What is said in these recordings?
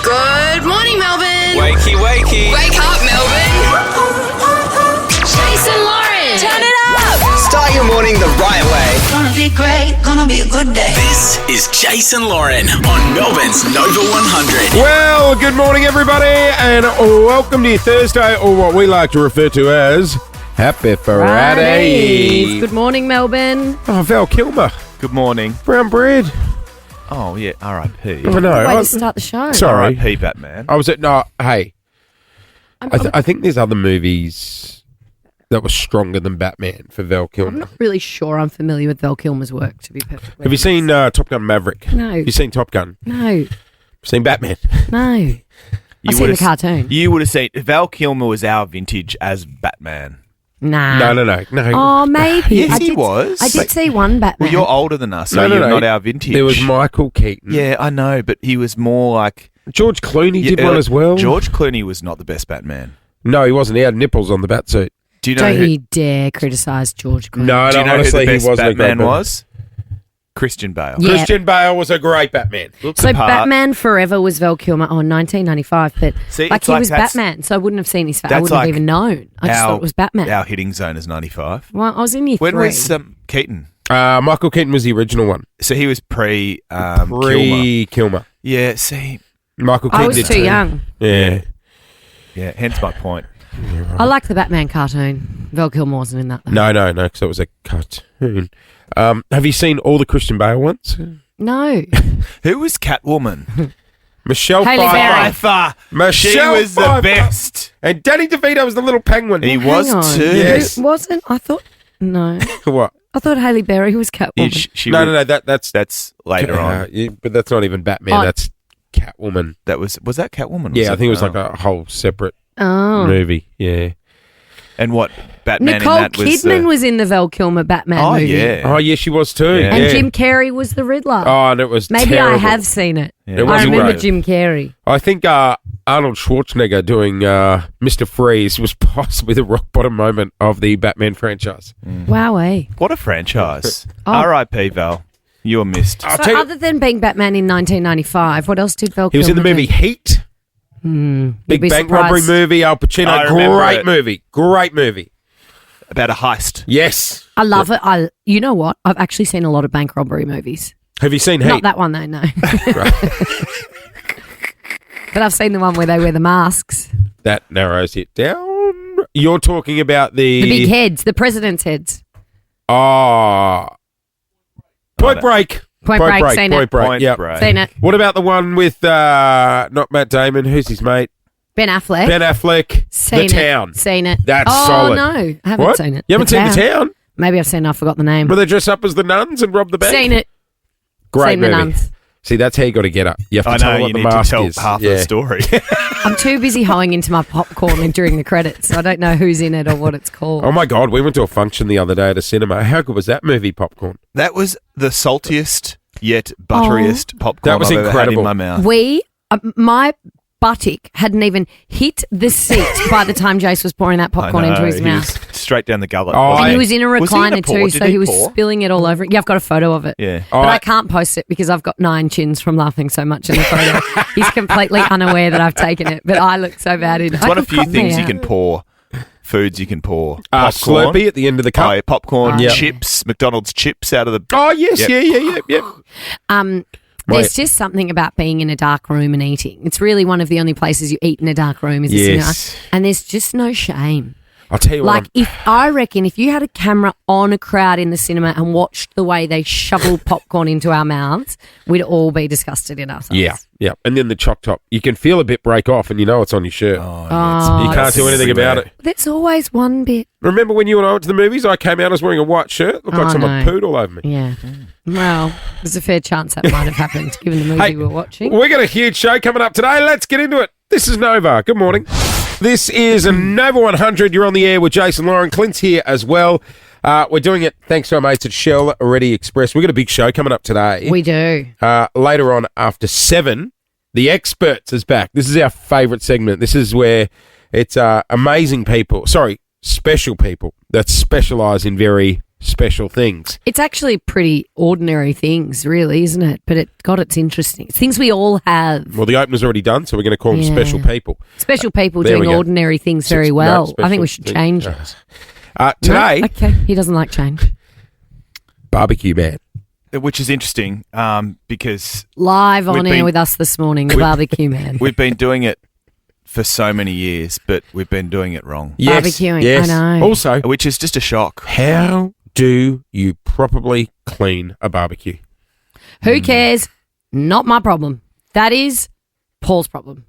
Good morning, Melbourne. Wakey, wakey. Wake up, Melbourne. Jason Lauren. Turn it up. Start your morning the right way. Gonna be great, gonna be a good day. This is Jason Lauren on Melbourne's Nova 100. Well, good morning, everybody, and welcome to your Thursday, or what we like to refer to as Happy Friday. Good morning, Melbourne. Oh, Val Kilmer, Good morning. brown bread. Oh, yeah, R.I.P. I know. Way to start the show. Sorry. R.I.P. Batman. I was at, no, hey, I think there's other movies that were stronger than Batman for Val I'm Kilmer. not really sure I'm familiar with Val Kilmer's work, to be perfectly Have you honest. seen Top Gun Maverick? No. Have you seen Top Gun? No. Seen Batman? No. I've seen the would've- cartoon. You would have seen... Val Kilmer was our vintage as Batman. Nah. No. Oh, maybe. Yes, I he did, was. I did see one Batman. Well, you're older than us, so No, you're no. not our vintage. There was Michael Keaton. Yeah, I know, but he was more like... George Clooney did Yeah, one as well. George Clooney was not the best Batman. No, he wasn't. He had nipples on the Batsuit. Do you know Don't who... you dare criticise George Clooney. No, Do you know honestly, who the he best wasn't a great Batman was? Christian Bale. Yeah. Christian Bale was a great Batman. Looks So apart. Batman Forever was Val Kilmer, 1995, but See, like it's he like was that's- Batman, so I wouldn't have seen his face. I that's wouldn't like have even known. I just thought it was Batman. Our hitting zone is 95. Well, I was in year When 3. was Keaton? Michael Keaton was the original one. So he was Kilmer. Pre-Kilmer. Yeah, see... Michael I Keaton was did too young. Yeah. Yeah, hence my point. I liked the Batman cartoon. Val Kilmer wasn't in that, though. No, because it was a cartoon. Have you seen all the Christian Bale ones? No. Who was Catwoman? Michelle Halle Berry. Pfeiffer. She Michelle was the Pfeiffer. best. And Danny DeVito was the little penguin. He Hang was on. too. Yes. Who wasn't? I thought... No. What? I thought Halle Berry was Catwoman. No. That's later on. yeah, but that's not even Batman. Oh. That's Catwoman. Was that Catwoman? Yeah, I think it was Oh. like a whole separate Oh. movie. Yeah. And what Batman Nicole in that was? Kidman was in the Val Kilmer Batman Oh movie. yeah. Oh, yeah, she was too. Yeah. And yeah. Jim Carrey was the Riddler. Oh, and it was Maybe terrible. I have seen it. Yeah. It I wasn't remember great. Jim Carrey. I think Arnold Schwarzenegger doing Mr. Freeze was possibly the rock bottom moment of the Batman franchise. Wowee. What a franchise. Oh. R.I.P. Val. You were missed. I'll So tell you, other than being Batman in 1995, what else did Val he was in the Kilmer movie do? Heat, You'd big be bank robbery surprised. movie. Al Pacino, I remember great movie. About a heist. Yes. I love it. You know what? I've actually seen a lot of bank robbery movies. Have you seen Heat? Not that one though, no. But I've seen the one where they wear the masks. That narrows it down. You're talking about The big heads, the president's heads. Point Break. Point Break, seen Point it. Break. Point Yep. Break. Seen it. What about the one with not Matt Damon? Who's his mate? Ben Affleck. Ben Affleck. Seen The it. Town. Seen it. That's oh, solid. no. I haven't What? seen it. You haven't seen The Town? Maybe I've seen it. I forgot the name. Where they dress up as the nuns and rob the bank? Seen it. Great Seen movie. the nuns. See, that's how you got to get up. You have to I tell know, what you the need to mask tell is. half Yeah. the story. I'm too busy hoeing into my popcorn during the credits, so I don't know who's in it or what it's called. Oh my God, we went to a function the other day at a cinema. How good was that movie, Popcorn? That was the saltiest yet butteriest popcorn That was I've ever had incredible. in my mouth. My buttock hadn't even hit the seat by the time Jase was pouring that popcorn I know, into his he mouth. was straight down the gullet. Oh, wasn't And I- he was in a Was he in a recliner pour? too, Did so he he was pour? spilling it all over. Yeah, I've got a photo of it. Yeah. Oh, But I can't post it because I've got 9 chins from laughing so much in the photo. He's completely unaware that I've taken it, but I look so bad in it. It's one of few things you can pour. Foods you can pour. Popcorn. Slurpee at the end of the Oh, cup. yeah, popcorn, Yeah. chips, McDonald's chips out of the... Oh, yes, Yep. yeah. There's just something about being in a dark room and eating. It's really one of the only places you eat in a dark room is a Yes. cinema. And there's just no shame. I'll tell you what. Like, I reckon if you had a camera on a crowd in the cinema and watched the way they shoveled popcorn into our mouths, we'd all be disgusted in ourselves. Yeah. And then the choc top. You can feel a bit break off and you know it's on your shirt. Oh, you can't do anything about it. There's always one bit. Remember when you and I went to the movies, I came out, I was wearing a white shirt. Looked like Oh, someone no. pooed all over me. Yeah. Well, there's a fair chance that might have happened given the movie Hey, we're watching. We got a huge show coming up today. Let's get into it. This is Nova. Good morning. This is Nova 100. You're on the air with Jason Lauren. Clint's here as well. We're doing it thanks to our mates at Shell Ready Express. We've got a big show coming up today. We do. Later on after 7, The Experts is back. This is our favourite segment. This is where it's amazing people, special people that specialise in very special things. It's actually pretty ordinary things, really, isn't it? But it's interesting. It's things we all have. Well, the opener's already done, so we're going to call them Yeah. special people. Special people There we doing go. ordinary things very No, well. I special think we should thing- change it. Today, No? Okay, he doesn't like change. barbecue man. Which is interesting because Live on We've air been- with us this morning, the barbecue man. we've been doing it for so many years, but we've been doing it wrong, Yes, Barbecuing, yes. I know. Also, which is just a shock. how do you properly clean a barbecue? Who cares? Not my problem. That is Paul's problem.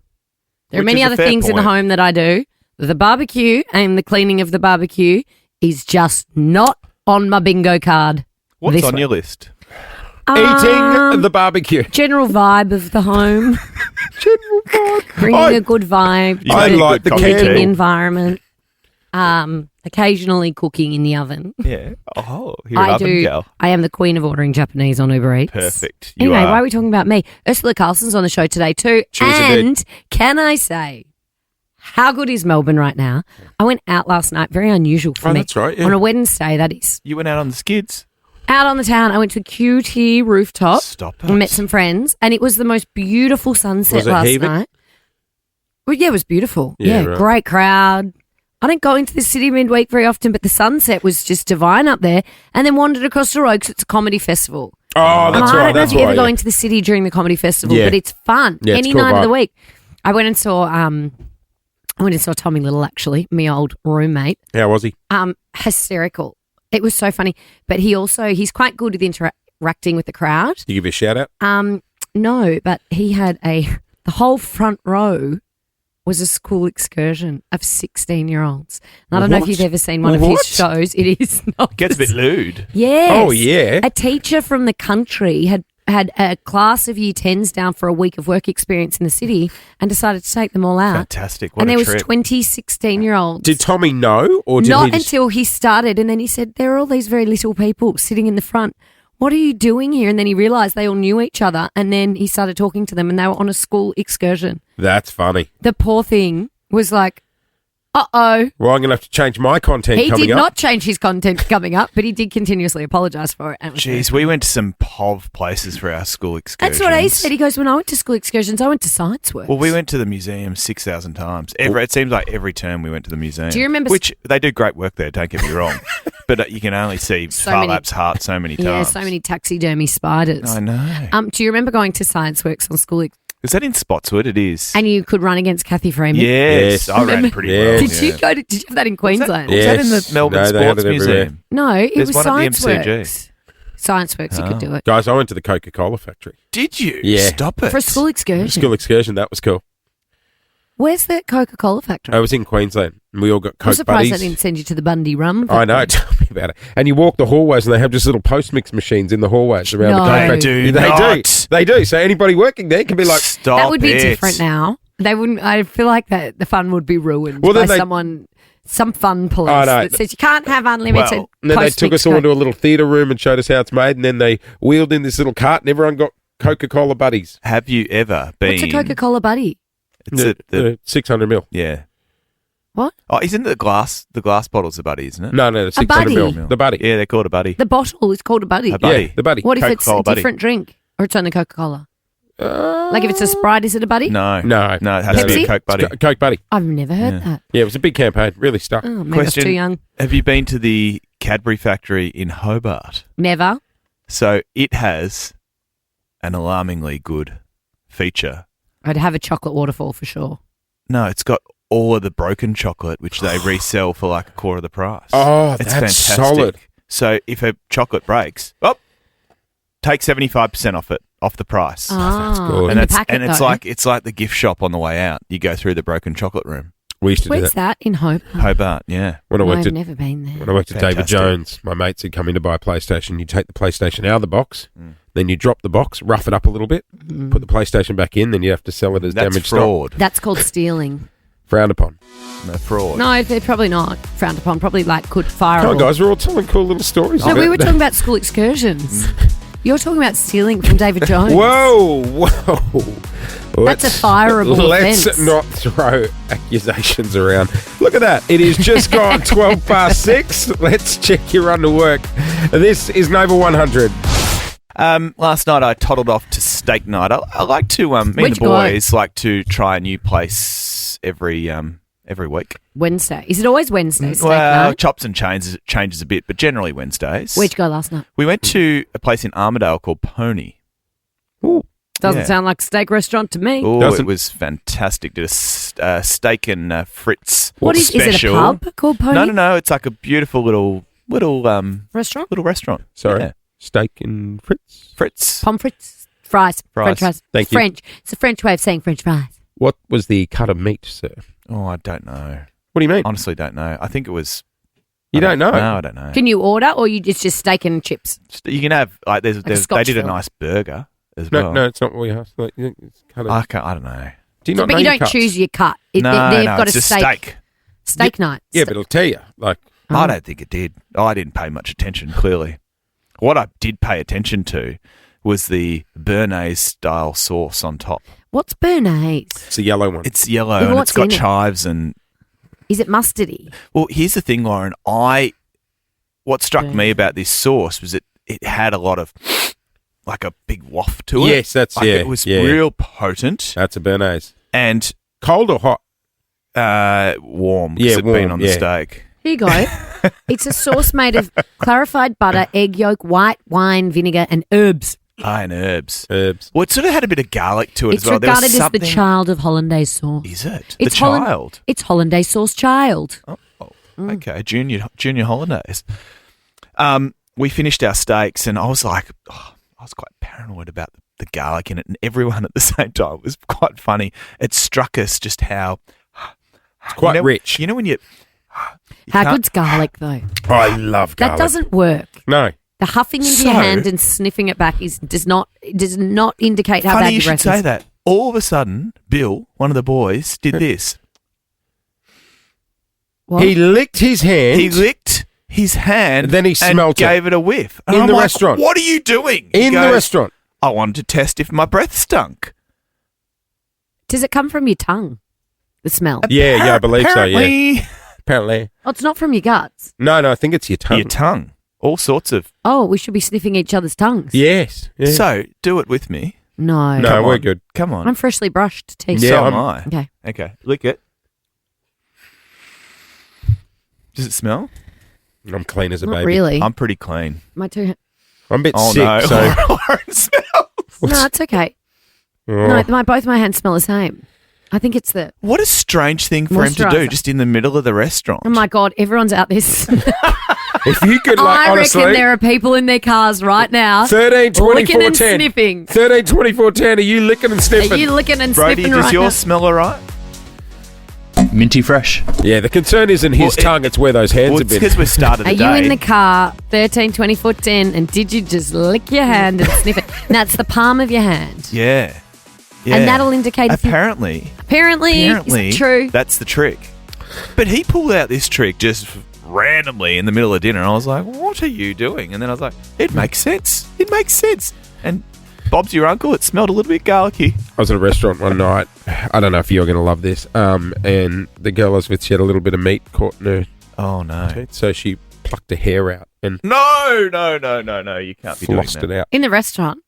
There are Which many is a other fair things in the point. home that I do. The barbecue and the cleaning of the barbecue is just not on my bingo card. What's this on week. your list? Eating the barbecue. General vibe of the home. General vibe. Bringing a good vibe. You I make a like good the coffee candle. tea. environment. Occasionally cooking in the oven. Yeah. Oh, you're an I oven do. gal. I am the queen of ordering Japanese on Uber Eats. Perfect. You Anyway, are. why are we talking about me? Ursula Carlson's on the show today too. She is indeed. And can I say, how good is Melbourne right now? I went out last night, very unusual for Oh, me. that's right, yeah. On a Wednesday, that is. You went out on the skids. Out on the town, I went to QT rooftop. Stop and it. met some friends, and it was the most beautiful sunset Was it last heaving? night. Well, yeah, it was beautiful. Yeah, Yeah, right. great crowd. I don't go into the city midweek very often, but the sunset was just divine up there. And then wandered across the road because it's a comedy festival. Oh, that's I right. don't know That's if you ever why, go yeah. into the city during the comedy festival, Yeah. but it's fun. Yeah, it's Any cool night of the vibe. week. I went and saw Tommy Little, actually, my old roommate. How was he? Hysterical. It was so funny. But he's quite good with interacting with the crowd. Did you give you a shout out? No, but he had the whole front row was a school excursion of 16-year-olds. And I don't know if What? you've ever seen one of What? his shows. It is not. Gets a bit lewd. Yes. Oh, yeah. A teacher from the country had a class of year 10s down for a week of work experience in the city and decided to take them all out. Fantastic. What And a there was trip. 20 16-year-olds. Did Tommy know, or did Not he just... until he started, and then he said, there are all these very little people sitting in the front. What are you doing here? And then he realised they all knew each other, and then he started talking to them, and they were on a school excursion. That's funny. The poor thing was like, uh-oh. Well, I'm going to have to change my content He coming did up. not change his content coming up, but he did continuously apologise for it. And it was Jeez, we went to some POV places for our school excursions. That's what he said. He goes, when I went to school excursions, I went to Science Works. Well, we went to the museum 6,000 times. It seems like every term we went to the museum. Do you remember- Which they do great work there, don't get me wrong. But you can only see So many- Farlap's heart so many times. Yeah, so many taxidermy spiders. I know. Do you remember going to Science Works on school Is that in Spotswood? It is. and you could run against Kathy Freeman? Yes. Yes, I ran pretty well. Yes. Did you have that in Queensland? Was that in the Yes. Melbourne No, they had Sports it everywhere. Museum? No, it There's was one at the Science MCG. Works. Science Works, you could do it. Guys, I went to the Coca-Cola factory. Did you? Yeah. Stop it. For a school excursion. School excursion, that was cool. Where's the Coca-Cola factory? I was in Queensland, and we all got I'm Coke surprised buddies. they didn't send you to the Bundy Rum I know. factory. Tell me about it. And you walk the hallways, and they have just little post-mix machines in the hallways around No. the Coke They factory. do They not. do. They do. So anybody working there can be like, Stop That would be it. different now. They wouldn't. I feel like that the fun would be ruined Well, by then they- someone, some fun police I know. that says you can't have unlimited. Well, and then they took us all into a little theatre room and showed us how it's made, and then they wheeled in this little cart, and everyone got Coca-Cola buddies. Have you ever been? What's a Coca-Cola buddy? It's the 600 mil. yeah. What? Oh, isn't it the glass? The glass bottle's a buddy, isn't it? No, the 600 buddy? mil. The buddy. Yeah, they're called a buddy. The bottle is called a buddy. A buddy. Yeah, the buddy. What if it's a Coca-Cola buddy. different drink or it's only Coca-Cola? Like if it's a Sprite, is it a buddy? No, No. no. It has to be Pepsi? a Coke buddy. Coke buddy. I've never heard Yeah. that. Yeah, it was a big campaign. Really stuck. Oh, maybe I was too young. Have you been to the Cadbury factory in Hobart? Never. So it has an alarmingly good feature. I'd have a chocolate waterfall for sure. No, it's got all of the broken chocolate, which they resell for like a quarter of the price. Oh, it's that's fantastic. solid. So if a chocolate breaks, take 75% off the price. Ah, good. in And the packet, it's though. like the gift shop on the way out. You go through the broken chocolate room. We used to do Where's that. that in Hope? Hobart, yeah. When I worked I've at never been there. When I worked at David Fantastic. Jones, my mates had come in to buy a PlayStation. You take the PlayStation out of the box, then you drop the box, rough it up a little bit, put the PlayStation back in, then you have to sell it as That's damaged fraud. That's called stealing. stock. Frowned upon. No, fraud. No, they're probably not frowned upon. Probably like could fire. Come on, guys, we're all telling cool little stories. No, about we were that. talking about school excursions. You're talking about stealing from David Jones. Whoa, whoa. That's a fireable Let's offence. not throw accusations around. Look at that. It is just gone 12 past 6. Let's check your run to work. This is Nova 100. Last night I toddled off to steak night. I like to, me and Where'd the you go? boys like to try a new place every week. Wednesday. Is it always Wednesday? Steak Well, night? chops and changes a bit, but generally Wednesdays. Where'd you go last night? We went to a place in Armidale called Pony. Doesn't Yeah. sound like a steak restaurant to me. Oh, Doesn't- it was fantastic. Did a steak and Fritz What is it? A special. pub called Pony? No. It's like a beautiful little Restaurant? restaurant. Sorry. Yeah. Steak and Fritz. Fritz. Pommes frites. Fries. Fries. French fries. Thank you. French. It's a French way of saying French fries. What was the cut of meat, sir? Oh, I don't know. What do you mean? Honestly, don't know. I think it was. You don't know? No, I don't know. Can you order or it's just steak and chips? You can have like a they Scotch did a film. nice burger as No, well. no, it's not what we asked. Like, it's cut of, I don't know. do you not But know you your don't cuts? choose your cut. No, They've got it's a just steak night. Yeah, but it'll tell you. Like, I don't think it did. I didn't pay much attention, clearly. What I did pay attention to was the Béarnaise style sauce on top. What's Béarnaise? it's a yellow one. It's yellow Yeah, and what's it's got in it? chives and Is it mustardy? well, here's the thing, Lauren. What struck me about this sauce was it had a lot of like a big waft to it. Yes, that's- like yeah, It was yeah. real potent That's a Béarnaise. and Cold or hot? warm because Yeah, it'd warm, been on the yeah. steak. Here you go. It's a sauce made of clarified butter, egg yolk, white wine, vinegar, and herbs. And herbs. Herbs. Well, it sort of had a bit of garlic to it It's as well. There was regarded as the something- child of hollandaise sauce. Is it? It's the child. It's hollandaise sauce child. Oh, okay. Junior holidays. We finished our steaks, and I was like, I was quite paranoid about the garlic in it, and everyone at the same time. It was quite funny. It struck us just how It's quite rich. You know when you How can't- good's garlic though? I love That garlic. doesn't work. No. The huffing into your So- hand and sniffing it back does not indicate how Funny bad you your should breath say is. that. All of a sudden, Bill, one of the boys, did this. What? He licked his hand. He licked his hand, Then he smelt it. and gave it a whiff. And In I'm the like, restaurant. What are you doing? in He the goes, restaurant. I wanted to test if my breath stunk. Does it come from your tongue? The smell. Yeah, I believe so, yeah. Apparently, Apparently. Oh, it's not from your guts. No, I think it's your tongue. your tongue. All sorts of. Oh, we should be sniffing each other's tongues. Yes. Yeah. So, do it with me. No. No, Come we're on. good. Come on. I'm freshly brushed teeth. Yeah, so am I'm- I. Okay. Okay, lick it. Does it smell? I'm clean as a Not baby. really. I'm pretty clean. My two. I'm a bit Oh sick, no, so Lauren smells. No, it's okay. Oh. No, both my hands smell the same. I think it's the. What a strange thing for him to do, Moisturiser. just in the middle of the restaurant. Oh my god! Everyone's out this. if you could, like, I honestly, reckon there are people in their cars right now 13, 24, licking and 10. sniffing. 13, 24, 10. Are you licking and Are sniffing? you licking and Brody, sniffing does right yours now? smell alright? Minty fresh. Yeah, the concern isn't his Well, tongue, it's where those hands Well, have it's been. because we started Are the you day. in the car 13, 24, 10 and did you just lick your hand and sniff it? Now it's the palm of your hand. Yeah. Yeah. And that'll indicate if you- Apparently, Apparently, is it true? that's the trick. But he pulled out this trick just randomly in the middle of dinner. And I was like, what are you doing? And then I was like, it makes sense. It makes sense. And Bob's your uncle. It smelled a little bit garlicky. I was at a restaurant one night. I don't know if you're going to love this. And the girl I was with, she had a little bit of meat caught in her Oh, no. teeth. So she plucked a hair out and No. You can't be doing flossed that. it out. In the restaurant?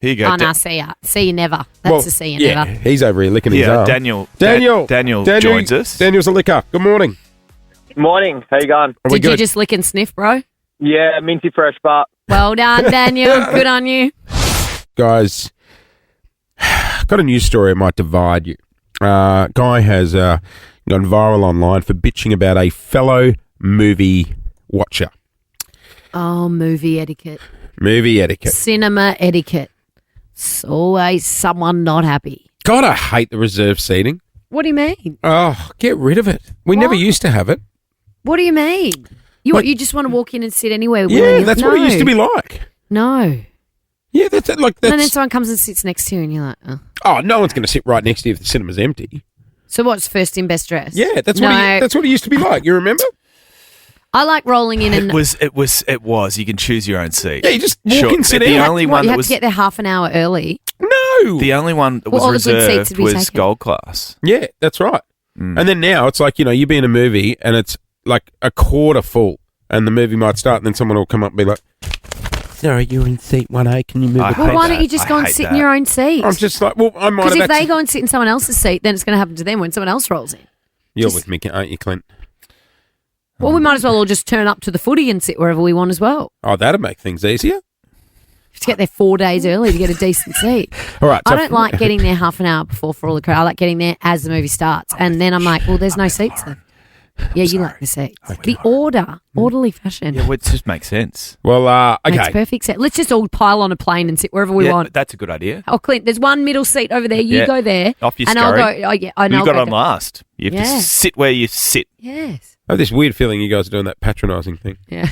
Here you go. Oh, no, see ya. See you never. That's Well, a see you yeah, never. he's over here licking his Yeah, arm. Daniel Daniel joins us. Daniel's a licker. Good morning. Morning. How you going? Are we Did you good? just lick and sniff, bro? Yeah, minty fresh, but Well done, Daniel. Good on you. Guys, got a news story that might divide you. Guy has gone viral online for bitching about a fellow movie watcher. Oh, movie etiquette. Movie etiquette. Cinema etiquette. It's always someone not happy. God, I hate the reserved seating. What do you mean? Oh, get rid of it. We never What? used to have it. What do you mean? You Like- you just want to walk in and sit anywhere? Yeah, willingly? that's what it used to be like. No. Yeah, that's it. Like And then that's. someone comes and sits next to you and you're like, oh. Oh, no one's going to sit right next to you if the cinema's empty. So what's first in, best dressed? Yeah, that's no. what it used to be like. You remember? I like rolling in and It was. You can choose your own seat. Yeah, you just walk in, sit The down. only What, one you that have was to get there half an hour early. No, No. The only one that was Well, all the good seats reserved would be was taken. gold class. Yeah, that's right. Mm. And then now it's like, you be in a movie and it's like a quarter full and the movie might start and then someone will come up and be like, sorry, you're in seat 1A. Can you move I it? hate Well, why don't that. you just I go and hate sit in that. your own seat? I'm just like, well, I might Because have if they go and sit in someone else's seat, then it's going to happen to them when someone else rolls in. You're just- with me, aren't you, Clint? Well, we might as well all just turn up to the footy and sit wherever we want as well. Oh, that'd make things easier. Just get there 4 days early to get a decent seat. All right. I so- don't like getting there half an hour before for all the crowd. I like getting there as the movie starts. And then I'm like, well, there's no seats then. Yeah, you like the seats. The orderly fashion. Yeah, well, it just makes sense. Well, Makes okay. perfect sense. Let's just all pile on a plane and sit wherever we yeah, want. that's a good idea. Oh, Clint, there's one middle seat over there. You Yeah. go there. Off you and I'll scurry. go. Oh, yeah, I know. You got I'll on go- last. You have Yeah. to sit where you sit. Yes. I have this weird feeling you guys are doing that patronising thing. Yeah.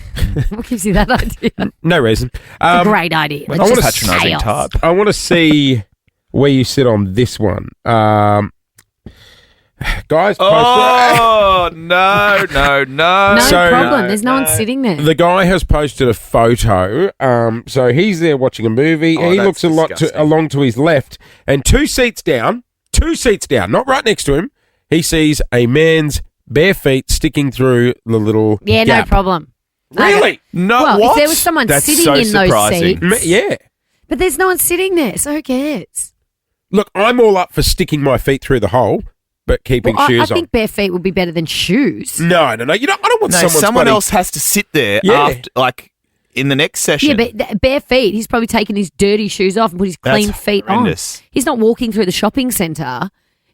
What gives you that idea? No reason. It's a great idea. I Let's wanna just Patronising chaos. type. I want to see where you sit on this one. Guys, Oh, no. No So- problem. There's no one sitting there. the guy has posted a photo. So he's there watching a movie. Oh, He that's looks a lot disgusting. along to his left, and two seats down, not right next to him. He sees a man's bare feet sticking through the little Yeah, no gap. problem. Really? No, Well, what? if there was someone That's sitting so in those surprising. seats- Yeah. But there's no one sitting there, so who cares? Look, I'm all up for sticking my feet through the hole, but keeping Well, I shoes think bare feet would be better than shoes. on. No. You know, I don't want No, someone's someone bloody- else has to sit there Yeah. after, like, in the next session. Yeah, but bare feet, he's probably taken his dirty shoes off and put his clean That's feet horrendous. on. He's not walking through the shopping centre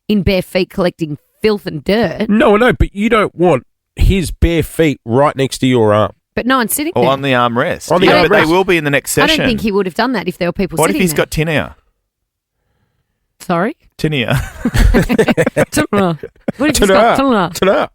in bare feet collecting filth and dirt, No, I know, but you don't want his bare feet right next to your arm. but no one's sitting Or there. on the armrest. On the yeah, but they armrest. will be in the next I session. don't think he would have done that if there were people What if sitting he's there. got tinea? Sorry? Tinea. What if he's got tunnel? Ta-da.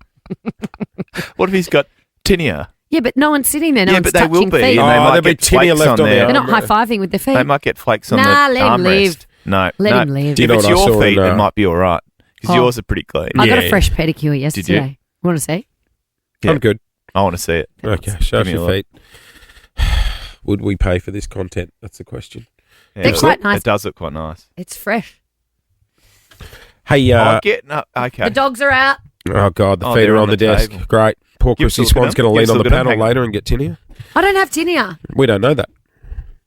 What if he's got tinea? Yeah, but no one's sitting there. No Yeah, one's but they will touching be, feet. and they Oh, might there'll be get tinea flakes left on on the there. They're arm. not high-fiving with their feet. They might get flakes on Nah, the let him armrest. live. No, Let no. him live. Do you If know it's what I your saw feet, in, it might be all right. Because Oh. yours are pretty clean. I got Yeah. a fresh pedicure yesterday. you? You want to see? Yeah. I'm good. I want to see it. Okay, show us Give me your a feet. Would we pay for this content? That's the question. Yeah, They're it quite look- nice. It does look quite nice. It's fresh. Hey, Okay. The dogs are out. oh God, the Oh, feet they're are on on the the desk. table. Great. Poor Give us a Chrissy look at Swan's them. going to Give us lean a on the look at them. panel Hang on. later and get tinea. I don't have tinea. We don't know that.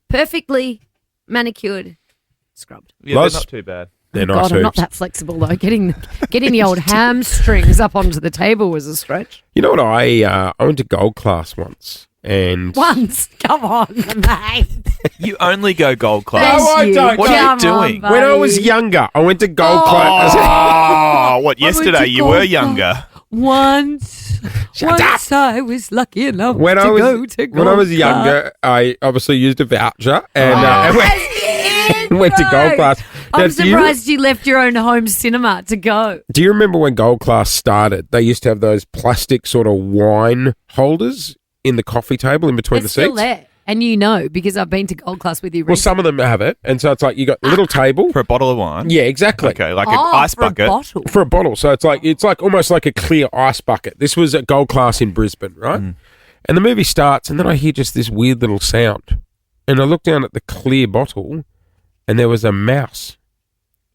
Perfectly manicured, scrubbed. Yeah, Loz? they're not too bad. They're Oh, nice God, I'm not hoops. that flexible though. Getting the old hamstrings up onto the table was a stretch. You know what? I went to gold class once, and Once, come on, mate. You only go gold class. No, I Thank don't. What are you Come on, doing? when I was buddy. younger, I went to gold Oh. class. Oh, what? went Yesterday to you were gold younger. Once I was lucky enough When to I was go to when I was gold younger, I obviously used a voucher and class. went to gold class. Now, I'm do you- surprised you left your own home cinema to go. Do you remember when gold class started? They used to have those plastic sort of wine holders in the coffee table in between It's the seats. still there. And you know, because I've been to gold class with you Well, recently. some of them have it, and so it's like you got a little table. For a bottle of wine? Yeah, exactly. Okay, like an Oh, ice for a bucket. bottle. For a bottle, so it's like almost like a clear ice bucket. This was at gold class in Brisbane, right? And the movie starts, and then I hear just this weird little sound, and I look down at the clear bottle, and there was a mouse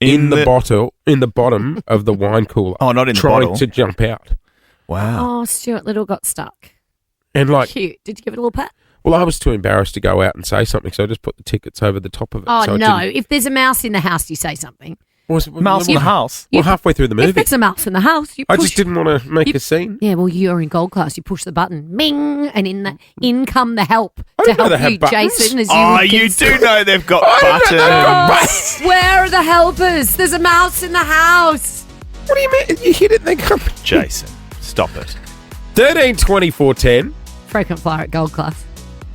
in the bottle, in the bottom of the wine cooler. Oh, not in the trying bottle. to jump out, Wow. Oh, Stuart Little got stuck. and like, Cute. Did you give it a little pat? well, I was too embarrassed to go out and say something, so I just put the tickets over the top of it. Oh, so it no. didn't- If there's a mouse in the house, you say something. Mouse in the house. Well, halfway through the If movie, it's a mouse in the house, you I push. just didn't want to make you- a scene. Yeah, well, you're in gold class. You push the button, ming, and in come the help I to didn't know help they had you, buttons. Jason. As you Oh, would you consider. do know they've got I didn't know buttons. they've got buttons. Where are the helpers? There's a mouse in the house. What do you mean? You hit it, they come. Jason, stop it. 13, 24, 10. Frequent flyer at gold class.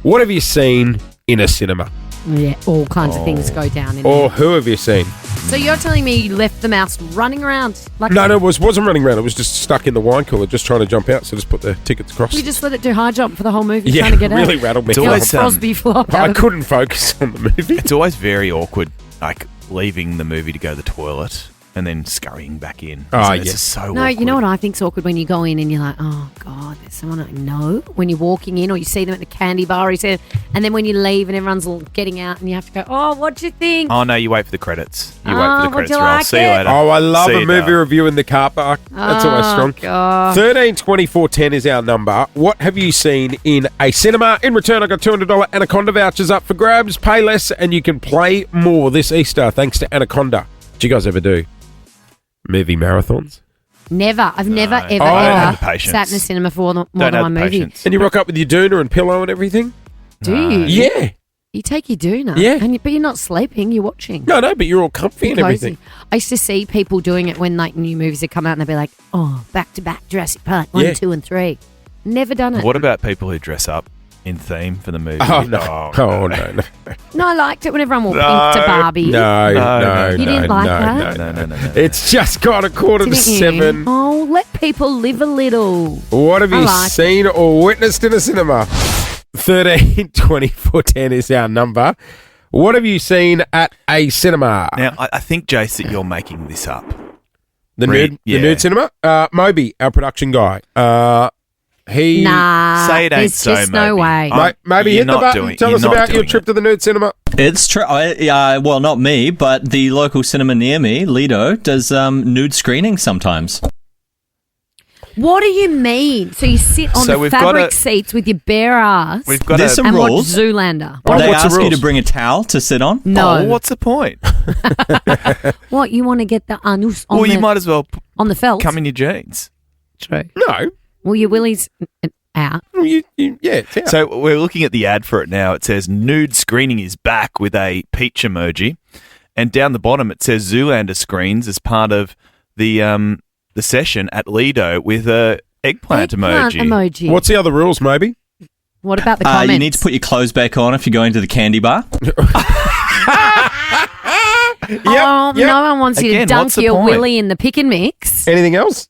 What have you seen in a cinema? Yeah, all kinds of things go down in Or there. who have you seen? So you're telling me you left the mouse running around? Like No, it wasn't running around. It was just stuck in the wine cooler, just trying to jump out. So just put the tickets across. You just let it do high jump for the whole movie, yeah, trying to get out. really rattled me. It's Like always, a Crosby flop. I couldn't focus on the movie. It's always very awkward, like leaving the movie to go to the toilet and then scurrying back in. Oh, Isn't it? yeah. It's just so No, awkward. you know what I think's awkward when you go in and you're like, oh God, there's someone I know. When you're walking in or you see them at the candy bar, or you see, And then when you leave and everyone's all getting out and you have to go, oh, what'd you think? Oh, no, you wait for the credits. You wait for the what'd credits you roll. like See you it? later. Oh, I love See a you, movie Dale. review in the car park. That's always strong. God. 13 24 10 is our number. What have you seen in a cinema? In return, I got $200 Anaconda vouchers up for grabs. Pay less and you can play more this Easter thanks to Anaconda. Do you guys ever do movie marathons? Never. I've never, ever, I don't have ever the patience. sat in the cinema for more Don't than have one the movie. patience. And you rock up with your doona and pillow and everything? Do you? Yeah. You take your doona. Yeah. But you're not sleeping, you're watching. No, but you're all comfy and everything. Cozy. I used to see people doing it when like new movies had come out and they'd be like, oh, back to back Jurassic Park 1, Yeah. 2 and 3. Never done it. What about people who dress up in theme for the movie? Oh, no. Oh, no. No, I liked it when everyone wore No. pink to Barbie. No. You didn't like that? No. It's just got a quarter to Didn't you? 7. Oh, let people live a little. What have I you like seen or witnessed in a cinema? 13 24 10 is our number. What have you seen at a cinema? Now, I think, Jase, that you're making this up. The nude cinema? Moby, our production guy. He Nah, Say it ain't there's so, just no Moby. way. Maybe You're hit the not button. doing- Tell you're us not about your doing trip it. to the nude cinema. It's true. Well, not me, but the local cinema near me, Lido, does nude screenings sometimes. What do you mean? So you sit on So the we've got fabric a- seats with your bare ass We've got There's a... some and watch rules. Zoolander. Oh, They what's the ask you rules? to bring a towel to sit on. No. Oh, what's the point? What, you want to get the anus on, Well, the, you might as well on the felt? come in your jeans. True. No. Well, your willy's out. Well, it's out. So we're looking at the ad for it now. It says nude screening is back with a peach emoji, and down the bottom it says Zoolander screens as part of the session at Lido with a eggplant emoji. What's the other rules, maybe? What about the comments? You need to put your clothes back on if you're going to the candy bar. No one wants you to Again, dunk what's the your point? willy in the pick and mix. Anything else?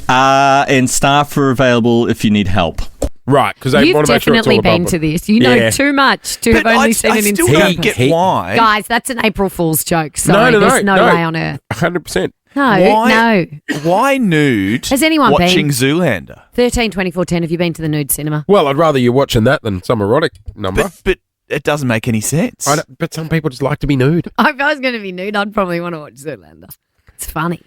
And staff are available if you need help. Right, because they You've want to make sure it's all definitely been above to board. this. You know Yeah. too much to have But only I seen it in still cinema. don't get why. Guys, that's an April Fool's joke. Sorry, there's no way on earth. 100%. No. Why nude? Has anyone watching been? Zoolander? 13, 24, 10, have you been to the nude cinema? Well, I'd rather you watching that than some erotic number. But it doesn't make any sense. But some people just like to be nude. If I was going to be nude, I'd probably want to watch Zoolander. It's funny.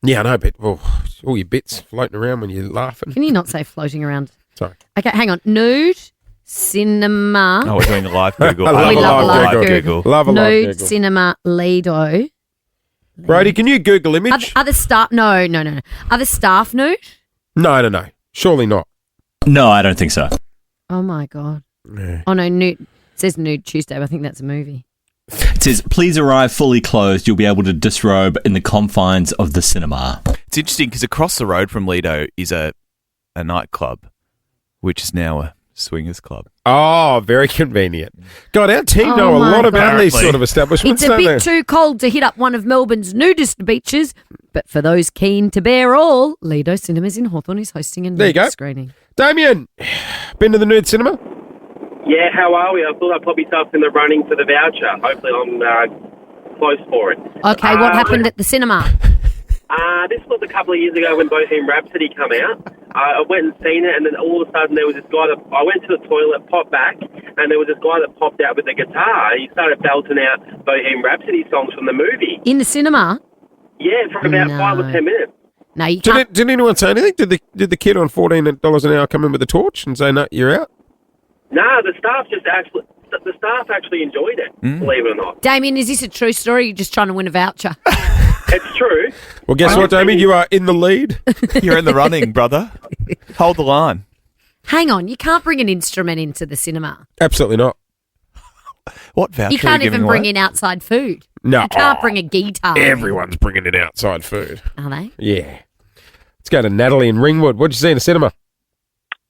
Yeah, I know, but all your bits floating around when you're laughing. Can you not say floating around? Sorry. Okay, hang on. Nude cinema. Oh, we're doing a live Google. I love We a love live live Google. Love a live Nude Google. cinema Lido. Brody, can you Google image? Other staff? No. Other staff nude? No. Surely not. No, I don't think so. Oh my god. Yeah. Oh no, nude. It says Nude Tuesday, but I think that's a movie. It says, please arrive fully clothed. You'll be able to disrobe in the confines of the cinema. It's interesting because across the road from Lido is a nightclub, which is now a swingers club. Oh, very convenient. God, our team Oh know a my lot about God. these sort of establishments, It's a don't they? bit too cold to hit up one of Melbourne's nudist beaches, but for those keen to bear all, Lido Cinemas in Hawthorn is hosting a There you nude go. screening. Damien, been to the nude cinema? Yeah, how are we? I thought I'd put myself in the running for the voucher. Hopefully I'm close for it. Okay, what happened at the cinema? This was a couple of years ago when Bohemian Rhapsody came out. I went and seen it, and then all of a sudden there was this guy that... I went to the toilet, popped back, and there was this guy that popped out with a guitar. He started belting out Bohemian Rhapsody songs from the movie. In the cinema? Yeah, for about 5 or 10 minutes. No, you can't. Did anyone say anything? Did the kid on $14 an hour come in with a torch and say, no, you're out? No, the staff actually enjoyed it, believe it or not. Damien, is this a true story? You're just trying to win a voucher. It's true. Well, guess what, Damien? You are in the lead. You're in the running, brother. Hold the line. Hang on, you can't bring an instrument into the cinema. Absolutely not. What voucher You can't are you even giving bring away? in outside food. No. You can't bring a guitar. Everyone's bringing in outside food. Are they? Yeah. Let's go to Natalie in Ringwood. What'd you see in a cinema?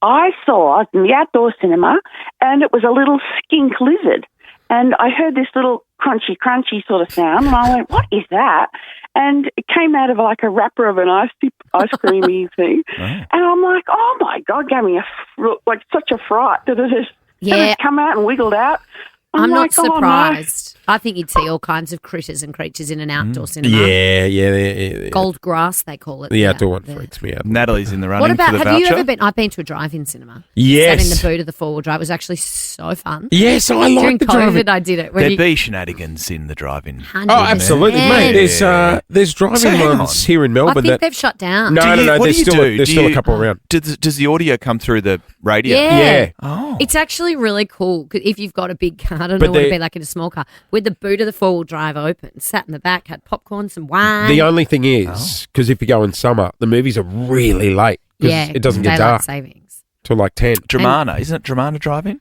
I saw it in the outdoor cinema, and it was a little skink lizard. And I heard this little crunchy sort of sound, and I went, what is that? And it came out of like a wrapper of an ice creamy thing. And I'm like, oh, my God, gave me such a fright that it just Yeah. come out and wiggled out. I'm like, not oh, no. surprised. I think you'd see all kinds of critters and creatures in an outdoor cinema. Yeah. Gold grass, they call it. The outdoor one freaks me out. Natalie's in the running What about, for the have you voucher. ever been, I've been to a drive-in cinema. Yes. Sat in the boot of the four-wheel drive. It was actually so fun. Yes, I like During the COVID, drive-in. I did it. There'd be shenanigans in the drive-in. Oh, absolutely, mate. There's driving So hang ones on. here in I Melbourne think that they've shut down. No, What do there's you still do? there's Do still a you- couple around. Does the audio come through the radio? Yeah. Oh. It's actually really cool 'cause if you've got a big car. I don't But know what it'd they- be like in a small car. With the boot of the four-wheel drive open, sat in the back, had popcorn, some wine. The only thing is, because if you go in summer, the movies are really late. 'Cause it doesn't get daylight dark savings. till like 10. Dramana, isn't it Dramana drive-in?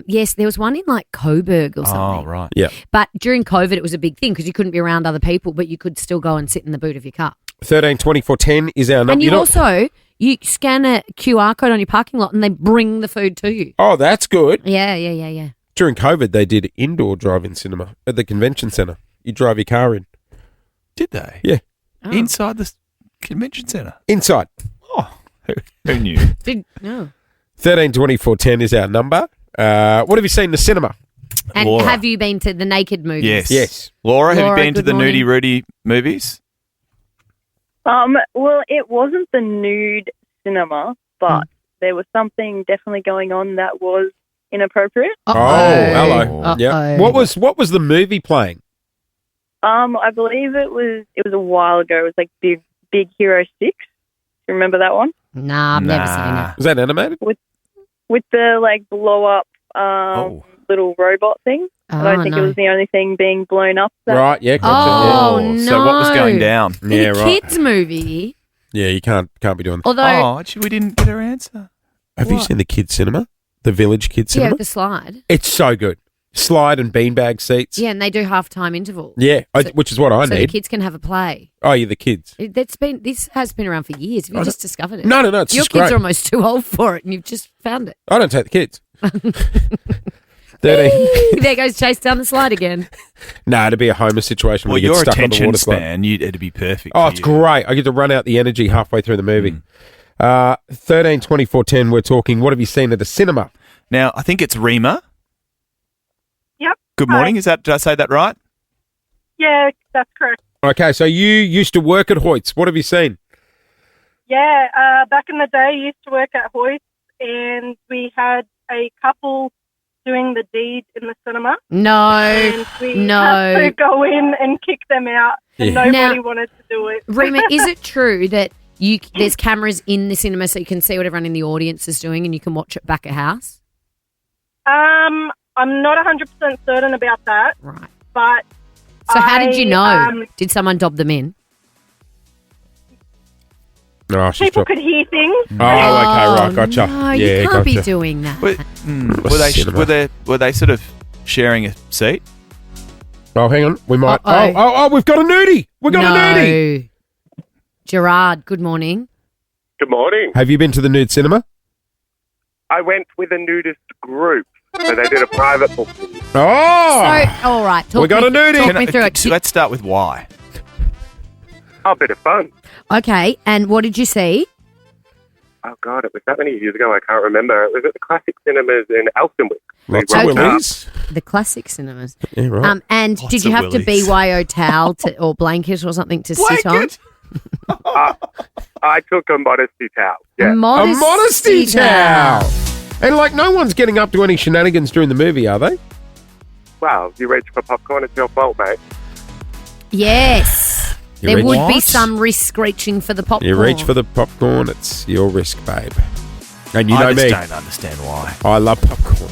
Yes, there was one in like Coburg or something. Oh, right. Yeah. But during COVID, it was a big thing because you couldn't be around other people, but you could still go and sit in the boot of your car. 13 24 10 is our number. And You're not- you scan a QR code on your parking lot and they bring the food to you. Oh, that's good. Yeah. During COVID, they did indoor drive-in cinema at the convention centre. You drive your car in. Did they? Yeah. Oh. Inside the convention centre? Inside. Oh, who knew? No. 13 24 10 is our number. What have you seen in the cinema? And Laura. have you been to the naked movies? Yes. Yes. Laura, have you Laura, been to good the morning. Nudie Rudy movies? Well, it wasn't the nude cinema, but there was something definitely going on that was inappropriate. Hello. Yeah. What was the movie playing? I believe it was a while ago. It was like Big Hero 6. Do you remember that one? Nah, I've never seen it. Was that animated? With the like blow up little robot thing. I don't think it was the only thing being blown up. Right, yeah. Oh, yeah. no. So what was going down? Yeah, In a right. kids' movie. Yeah, you can't be doing that. Although, Oh, actually, we didn't get her answer. Have you seen the kids' cinema? The Village Kids yeah, Cinema? with the slide. It's so good. Slide and beanbag seats. Yeah, and they do half-time intervals. Yeah, which is what I So the need. kids can have a play. Oh, yeah, the kids. This has been around for years. Have you just discovered it? No, it's Your just kids great. are almost too old for it, and you've just found it. I don't take the kids. 13. There goes Chase down the slide again. No, it'd be a Homer situation Well, where you get your stuck on the attention water slide. span, it'd be perfect. Oh, for it's you. great. I get to run out the energy halfway through the movie. 13 24 10, we're talking, what have you seen at the cinema? Now, I think it's Rima. Yep. Good morning. Did I say that right? Yeah, that's correct. Okay, so you used to work at Hoyt's. What have you seen? Yeah, back in the day, I used to work at Hoyt, and we had a couple doing the deed in the cinema. No, And we had to go in and kick them out, and Yeah. nobody Now- wanted to do it. Rima, is it true that there's cameras in the cinema so you can see what everyone in the audience is doing and you can watch it back at house? I'm not 100% certain about that, Right. but So how did you know? um, Did someone dob them in? No, she's people dropped. could hear things. Oh, okay, right, gotcha. No, yeah, you can't be gotcha. doing that. Were they sort of sharing a seat? Oh, hang on. We might. Uh-oh. Oh, we've got a nudie. We've got a nudie. Gerard, good morning. Good morning. Have you been to the nude cinema? I went with a nudist group, so they did a private booking. Oh! So, all right. Talk We got me, a nudie. Talk me through it. Let's start with why. Oh, a bit of fun. Okay, and what did you see? Oh, God, it was that many years ago, I can't remember. It was at the Classic Cinemas in Elstonwick. Lots We of rocked up. willies. The classic cinemas. Yeah, right. And Lots did you of have to willies. BYO towel or blanket or something to sit on? I took a modesty towel. Yeah. A modesty towel. And like, no one's getting up to any shenanigans during the movie, are they? Wow, you reach for popcorn, it's your fault, mate. Yes. You There reach- would be What? some risk reaching for the popcorn. You reach for the popcorn, it's your risk, babe. And you know I just me. don't understand why. I love popcorn.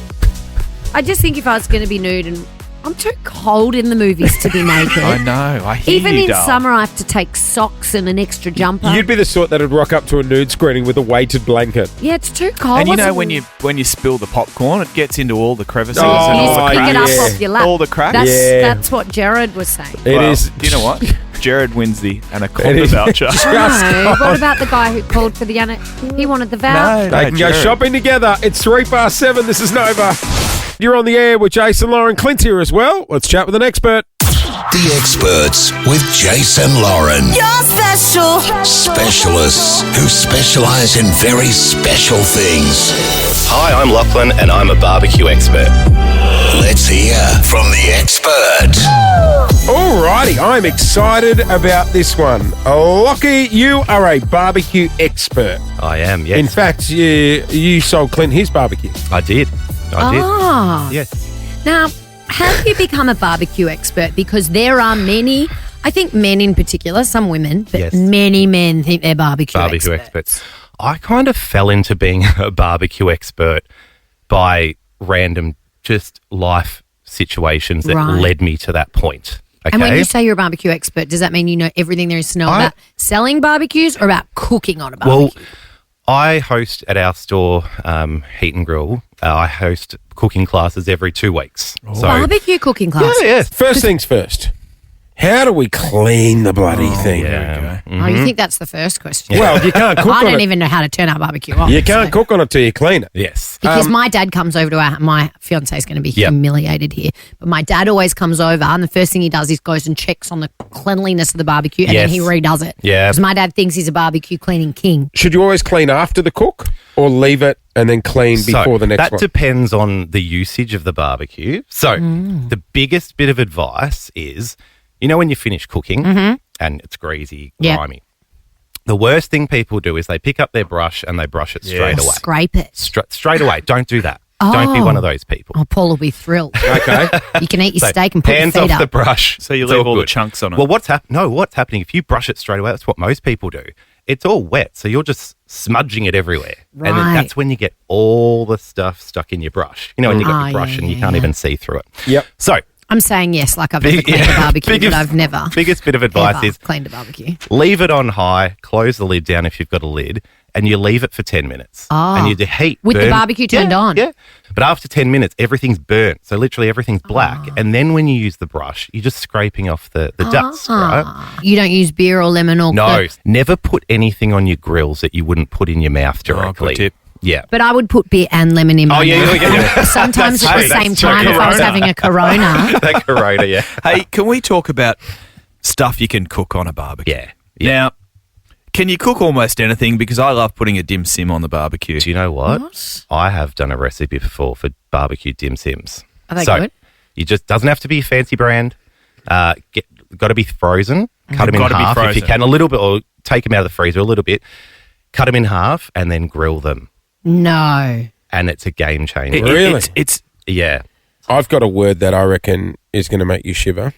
I just think if I was going to be nude, and I'm too cold in the movies to be naked. I know. I hear Even you, in doll. summer, I have to take socks and an extra jumper. You'd be the sort that'd rock up to a nude screening with a weighted blanket. Yeah, it's too cold. And you know What's- when you spill the popcorn, it gets into all the crevices Oh, and you all just the pick it cracks. up off your lap. All the cracks. That's, Yeah. that's what Jared was saying. It Well, is. Do you know what? Jared wins the It Anaconda is. voucher. No, what about the guy who called for the he wanted the voucher? They can go shopping together. It's 7:03. This is Nova. You're on the air with Jase and Lauren. Clint here as well. Let's chat with an expert. The Experts with Jase and Lauren. You're special. Specialists who specialise in very special things. Hi, I'm Lachlan and I'm a barbecue expert. Let's hear from the expert. Alrighty, I'm excited about this one. Lockie, you are a barbecue expert. I am, yes. In fact, you sold Clint his barbecue. I did. Ah. Yes. Now, how do you become a barbecue expert? Because there are many, I think men in particular, some women, but many men think they're barbecue experts. I kind of fell into being a barbecue expert by random just life situations that led me to that point. Okay? And when you say you're a barbecue expert, does that mean you know everything there is to know about selling barbecues or about cooking on a barbecue? Well, I host at our store, Heat and Grill. I host cooking classes every 2 weeks. So, barbecue cooking classes? Yeah. First things first. How do we clean the bloody thing? Yeah. Oh, you think that's the first question? Well, you can't cook on it. I don't even know how to turn our barbecue on. You can't cook on it till you clean it. Yes. Because my dad comes over to my fiance is going to be humiliated here, but my dad always comes over and the first thing he does is goes and checks on the cleanliness of the barbecue and then he redoes it. Yeah. Because my dad thinks he's a barbecue cleaning king. Should you always clean after the cook or leave it and then clean before the next one? That depends on the usage of the barbecue. So the biggest bit of advice is, you know when you finish cooking and it's greasy, grimy, the worst thing people do is they pick up their brush and they brush it straight away. Scrape it. Straight away. Don't do that. Don't be one of those people. Oh, Paul will be thrilled. Okay. You can eat your steak and put your hands feet off up. the brush. So you It's leave all the good. chunks on it. Well, what's happening if you brush it straight away? That's what most people do. It's all wet, so you're just smudging it everywhere. Right. And then that's when you get all the stuff stuck in your brush. You know, when you got your brush and you can't even see through it. Yep. So I'm saying yes, like I've never cleaned a barbecue, but I've never biggest bit of advice is cleaned a barbecue. leave it on high, close the lid down if you've got a lid, and you leave it for 10 minutes. Oh. And you deheat. With the barbecue turned on? Yeah. But after 10 minutes, everything's burnt. So literally everything's black. And then when you use the brush, you're just scraping off the dust, right? You don't use beer or lemon or No. Never put anything on your grills that you wouldn't put in your mouth directly. good tip. Yeah. But I would put beer and lemon in my mouth. Sometimes at the same time if I was having a Corona. That Corona, yeah. Hey, can we talk about stuff you can cook on a barbecue? Yeah. Now, can you cook almost anything? Because I love putting a dim sim on the barbecue. Do you know what? I have done a recipe before for barbecue dim sims. Are they good? You just doesn't have to be a fancy brand. Got to be frozen. Cut them in half if you can, a little bit, or take them out of the freezer a little bit. Cut them in half and then grill them. No. And it's a game changer. Really? It's yeah. I've got a word that I reckon is going to make you shiver.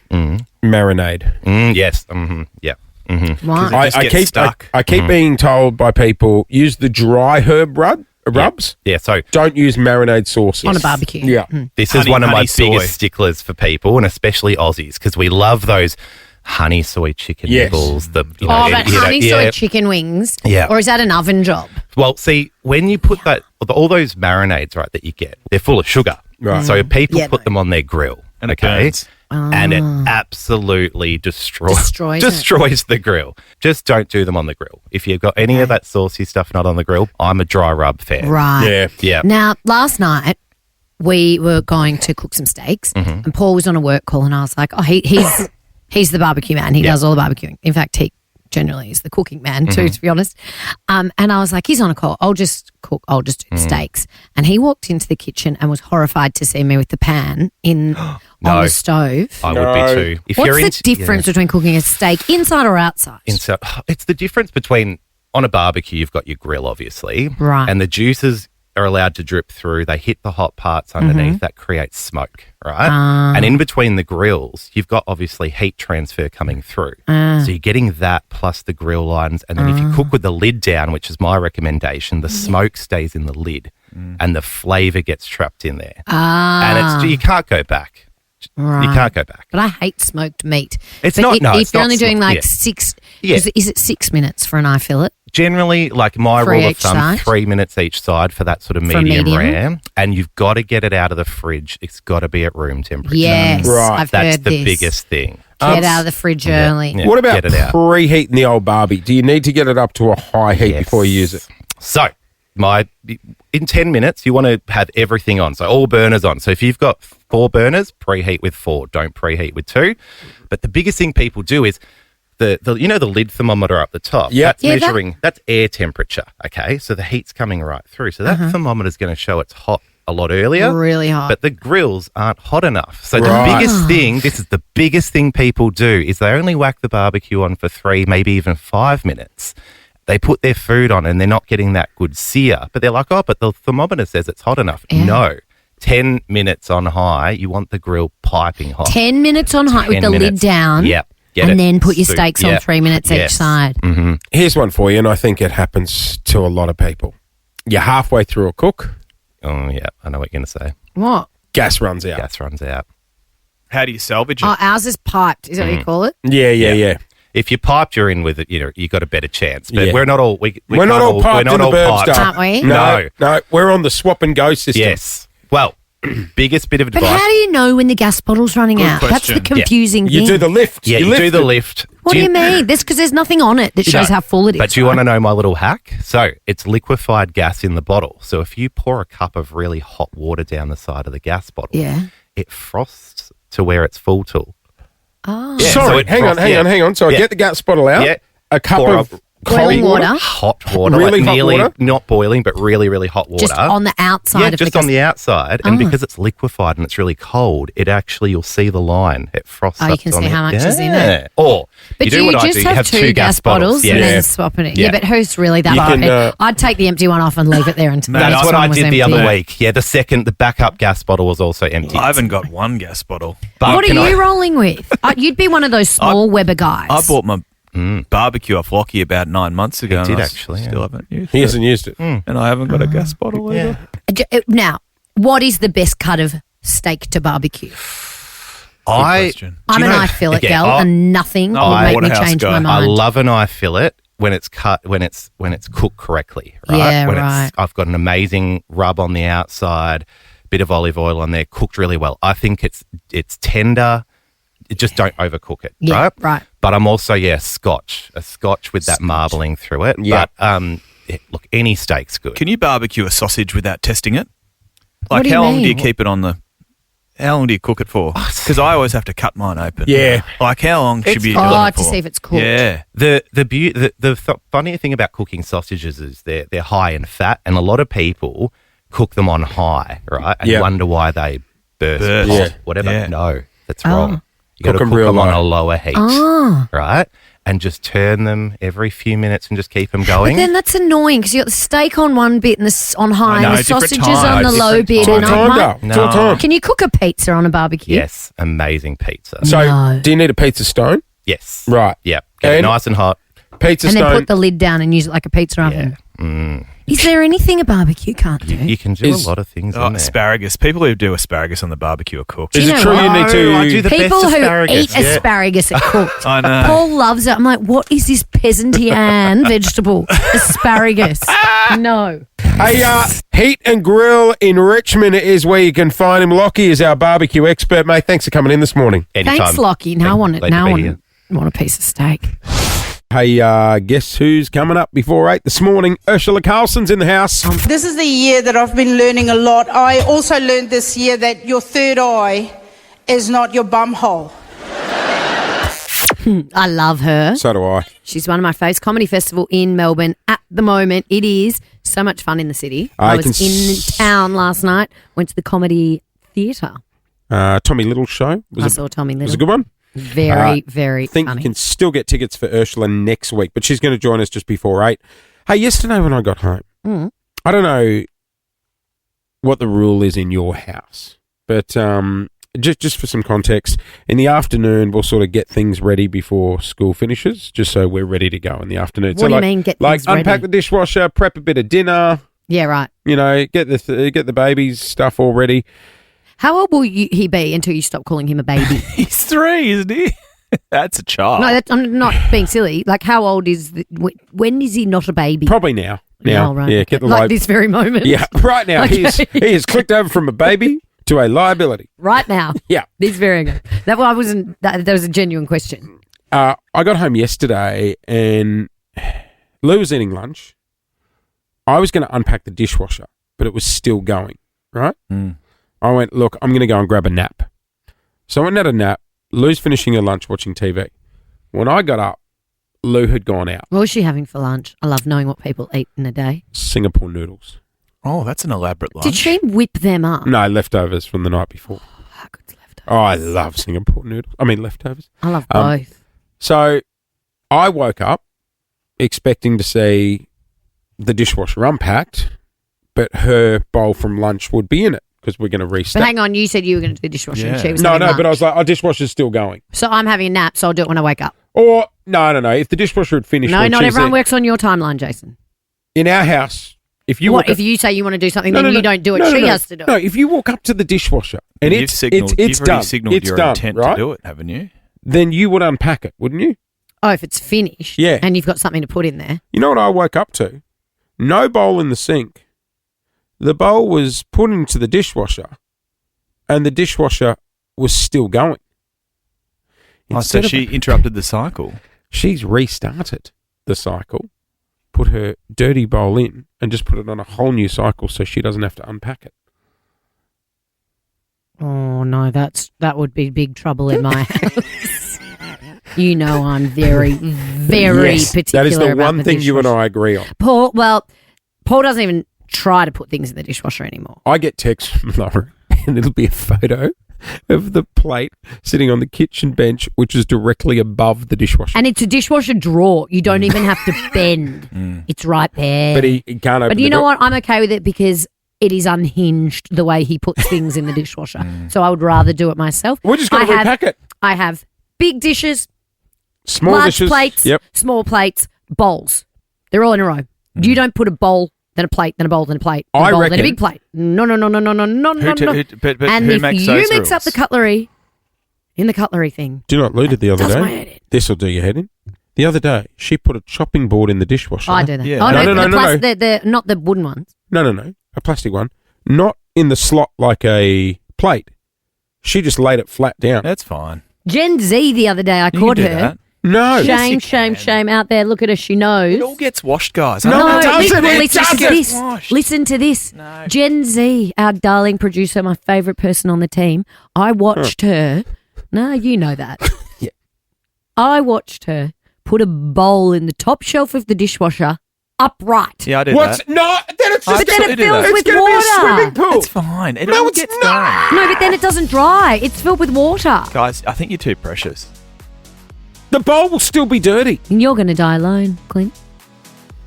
Marinade. Yes. Mm-hmm. Yeah. Mm-hmm. Right. I keep being told by people, use the dry herb rubs. Yeah, so don't use marinade sauces. On a barbecue. Yeah. This is one of my biggest sticklers for people, and especially Aussies, because we love those honey soy chicken nibbles. But honey soy chicken wings? Yeah. Or is that an oven job? Well, see, when you put all those marinades, right, that you get, they're full of sugar. Right. So people put them on their grill, and it burns. And it absolutely destroys the grill. Just don't do them on the grill. If you've got any of that saucy stuff not on the grill, I'm a dry rub fan. Right. Yeah. Now, last night, we were going to cook some steaks, and Paul was on a work call, and I was like, oh, he's the barbecue man. He does all the barbecuing. In fact, he generally is the cooking man too, to be honest. And I was like, he's on a call. I'll just cook. I'll just do the steaks. And he walked into the kitchen and was horrified to see me with the pan on the stove. I would be too. If What's the difference between cooking a steak inside or outside? Inside. It's the difference between, on a barbecue, you've got your grill, obviously. Right. And the juices are allowed to drip through. They hit the hot parts underneath. That creates smoke, right? And in between the grills, you've got obviously heat transfer coming through. So you're getting that plus the grill lines. And then if you cook with the lid down, which is my recommendation, the smoke stays in the lid and the flavour gets trapped in there. And you can't go back. Right. You can't go back. But I hate smoked meat. It's but not. No, if it's you're not only doing smoked, like six, is it 6 minutes for an eye fillet? Generally, like my Three rule of each thumb, side? 3 minutes each side for that sort of For medium medium? rare. And you've got to get it out of the fridge. It's got to be at room temperature. Yes, I've That's heard the this. biggest thing. Get out of the fridge early. Yeah, What about get it out. preheating the old Barbie? Do you need to get it up to a high heat before you use it? So, in 10 minutes, you want to have everything on. So, all burners on. So, if you've got 4 burners, preheat with 4. Don't preheat with 2. But the biggest thing people do is the lid thermometer up the top. Yeah. That's measuring, that's air temperature, okay? So, the heat's coming right through. So, that thermometer is going to show it's hot a lot earlier. Really hot. But the grills aren't hot enough. So Right. the biggest thing, this is the biggest thing people do, is they only whack the barbecue on for 3, maybe even 5 minutes. They put their food on and they're not getting that good sear. But they're like, oh, but the thermometer says it's hot enough. Yeah. No. 10 minutes on high, you want the grill piping hot. 10 minutes on high with 10 the lid minutes. down. Yep. And then put your steaks on 3 minutes each side. Mm-hmm. Here's one for you, and I think it happens to a lot of people. You're halfway through a cook, Oh, yeah. I know what you're going to say. What? gas runs out. Gas runs out. How do you salvage it? Oh, ours is piped. Is that what you call it? Yeah. If you piped, you're in with it. You got a better chance. But Yeah. we're not all. We're not all piped in the burbs, piped. Aren't we? No, we're on the swap and go system. Yes. Well, biggest bit of But advice. how do you know when the gas bottle's running out? That's the confusing You thing. do the lift. Yeah, you lift do the it. lift. What do you mean? This because there's nothing on it that shows how full it is. But do you want right? to know my little hack? So it's liquefied gas in the bottle. So if you pour a cup of really hot water down the side of the gas bottle, Yeah. it frosts to where it's full to. Oh. Yeah, Sorry, so it hang frosts- on. So I Yeah. get the gas bottle out. Yeah. A cup Pour of Boiling cold water. Hot water, Really like hot nearly water? not boiling, but really, really hot water. Just on the outside Yeah, of just the on the outside, Oh. and because it's liquefied and it's really cold, it actually you'll see the line. It frosts. Oh, you up can on see the- how much is in it. Or But you do do you what I just do. You have two gas bottles and then swapping it? Yeah, but who's really that You far can, ahead? I'd take the empty one off and leave it there until the That's next what one I was did the empty. other week. Yeah, the backup gas bottle was also empty. I haven't got one gas bottle. What are you rolling with? You'd be one of those small Weber guys. I bought my barbecue off Lockie about 9 months ago. He did and I actually, Still yeah. haven't used He it. hasn't used it. And I haven't got a gas bottle either. Now, what is the best cut of steak to barbecue? I'm an eye fillet gal, and nothing will make me change my mind. I love an eye fillet when it's cut when it's cooked correctly. Right? Yeah, when right. I've got an amazing rub on the outside, bit of olive oil on there, cooked really well. I think it's tender. Just don't overcook it. Yeah, right. right. But I'm also a scotch with that marbling through it. Yeah. But look, any steak's good. Can you barbecue a sausage without testing it? What Like, do you how long do mean? you keep it on the? How long do you cook it for? Because I always have to cut mine open. Yeah. Like, how long should you do Oh, it for? to see if it's cooked. Yeah. The funny thing about cooking sausages is they're high in fat, and a lot of people cook them on high, right? And Yeah. wonder why they burst, Burst. pop, Yeah. whatever. Yeah. No, that's Oh. wrong. You got to Cook 'em cook real them on low. a lower heat, Oh. right? And just turn them every few minutes and just keep them But going. then that's annoying because you got the steak on one bit and on high, No, and the different sausages time. on the low Different bit. time. And It's all I'm time, like, though. It's all time. can you cook a pizza on a barbecue? Yes, amazing pizza. So, No. do you need a pizza stone? Yes, Right. Yep, get it And- nice and hot. Pizza And then stone. put the lid down and use it like a pizza oven. Mm. Is there anything a barbecue can't do? You can do Is- a lot of things Oh, in there. asparagus. People who do asparagus on the barbecue are cooked. Do Is you it know true what? you need to? I do the People best who asparagus, eat yeah. asparagus are cooked. I know. Paul loves it. I'm like, what is this peasantian vegetable? Asparagus. No. Hey, Heat and Grill in Richmond is where you can find him. Lockie is our barbecue expert, mate. Thanks for coming in this morning. Anytime. Thanks, Lockie. Now I want it. Glad to Now I be want, here. want a piece of steak. Hey, guess who's coming up before 8 this morning? Ursula Carlson's in the house. This is the year that I've been learning a lot. I also learned this year that your third eye is not your bum hole. I love her. So do I. She's one of my faves. Comedy festival in Melbourne at the moment. It is so much fun in the city. I I was can in town last night. Went to the comedy theatre. Tommy Little's show. I saw Tommy Was a Little. good one. Very, very I think funny. you can still get tickets for Ursula next week, but she's going to join us just before 8. Hey, yesterday when I got home, I don't know what the rule is in your house, but just for some context, in the afternoon we'll sort of get things ready before school finishes, just so we're ready to go in the afternoon. What do you mean, get like things ready? unpack the dishwasher, prep a bit of dinner, Yeah, right. you know, get the baby's stuff all ready. How old will he be until you stop calling him a baby? He's 3, isn't he? That's a child. No, I'm not being silly. Like, how old is when is he not a baby? Probably now. Oh, right. Yeah, get the like li- this very moment. Yeah, right now Okay. he has clicked over from a baby to a liability. Right now. Yeah. This very good. That was a genuine question. I got home yesterday and Lou was eating lunch. I was going to unpack the dishwasher, but it was still going, right? I went, look, I'm going to go and grab a nap. So I went and had a nap. Lou's finishing her lunch watching TV. When I got up, Lou had gone out. What was she having for lunch? I love knowing what people eat in a day. Singapore noodles. Oh, that's an elaborate lunch. Did she whip them up? No, leftovers from the night before. How good's leftovers? Oh, I love Singapore noodles. I mean, leftovers. I love both. So I woke up expecting to see the dishwasher unpacked, but her bowl from lunch would be in it because we're going to restart. But hang on, you said you were going to do the dishwasher and she was No, having lunch. but I was like, our dishwasher's still going. So I'm having a nap, so I'll do it when I wake up. Or, no. If the dishwasher had finished No, when not she's everyone there- works on your timeline, Jason. In our house, if you What, walk if you say you want to do something, then you don't do it, she has to do it. No, if you walk up to the dishwasher and You've it's signalled- it's you've already done, signalled it's your done, intent right? to do it, haven't you? Then you would unpack it, wouldn't you? Oh, if it's finished Yeah. and you've got something to put in there. You know what I woke up to? No bowl in the sink. The bowl was put into the dishwasher and the dishwasher was still going. So Instead of- she interrupted the cycle. She's restarted the cycle, put her dirty bowl in and just put it on a whole new cycle so she doesn't have to unpack it. Oh, no, that would be big trouble in my house. You know I'm very, very Yes, particular that is the about one thing you and dishwasher. I agree on. Paul doesn't even try to put things in the dishwasher anymore. I get texts from Lauren and it'll be a photo of the plate sitting on the kitchen bench, which is directly above the dishwasher. And it's a dishwasher drawer. You don't even have to bend. It's right there. But he can't open But the you know door. what? I'm okay with it because it is unhinged the way he puts things in the dishwasher. So I would rather do it myself. We're just going to repack it. I have big dishes, Small large dishes. plates, Yep. small plates, bowls. They're all in a row. You don't put a bowl, then a plate, then a bowl, then a plate, then a I bowl, then a reckon- big plate. No. But And who if makes you those mix up rules? the cutlery in the cutlery thing, Do not lose it the other Does day. my head in. This will do your head in. The other day, she put a chopping board in the dishwasher. I do that. Yeah. Oh, No, no, no, the no, no. the not the wooden ones. No. A plastic one. Not in the slot like a plate. She just laid it flat down. That's fine. Jen Z the other day, I You caught can do her. that. No. Shame out there. Look at her. She knows. It all gets washed, guys. No, it doesn't. It listen to doesn't. this. Washed. Listen to this. No. Gen Z, our darling producer, my favourite person on the team. I watched her. No, you know that. Yeah. I watched her put a bowl in the top shelf of the dishwasher upright. Yeah, I do What's that. no? Then it's I just But then gonna, it fills it's with gonna be a water. swimming pool. It's fine. It No, all it's gets not. done. No, but then it doesn't dry. It's filled with water. Guys, I think you're too precious. The bowl will still be dirty. And you're going to die alone, Clint.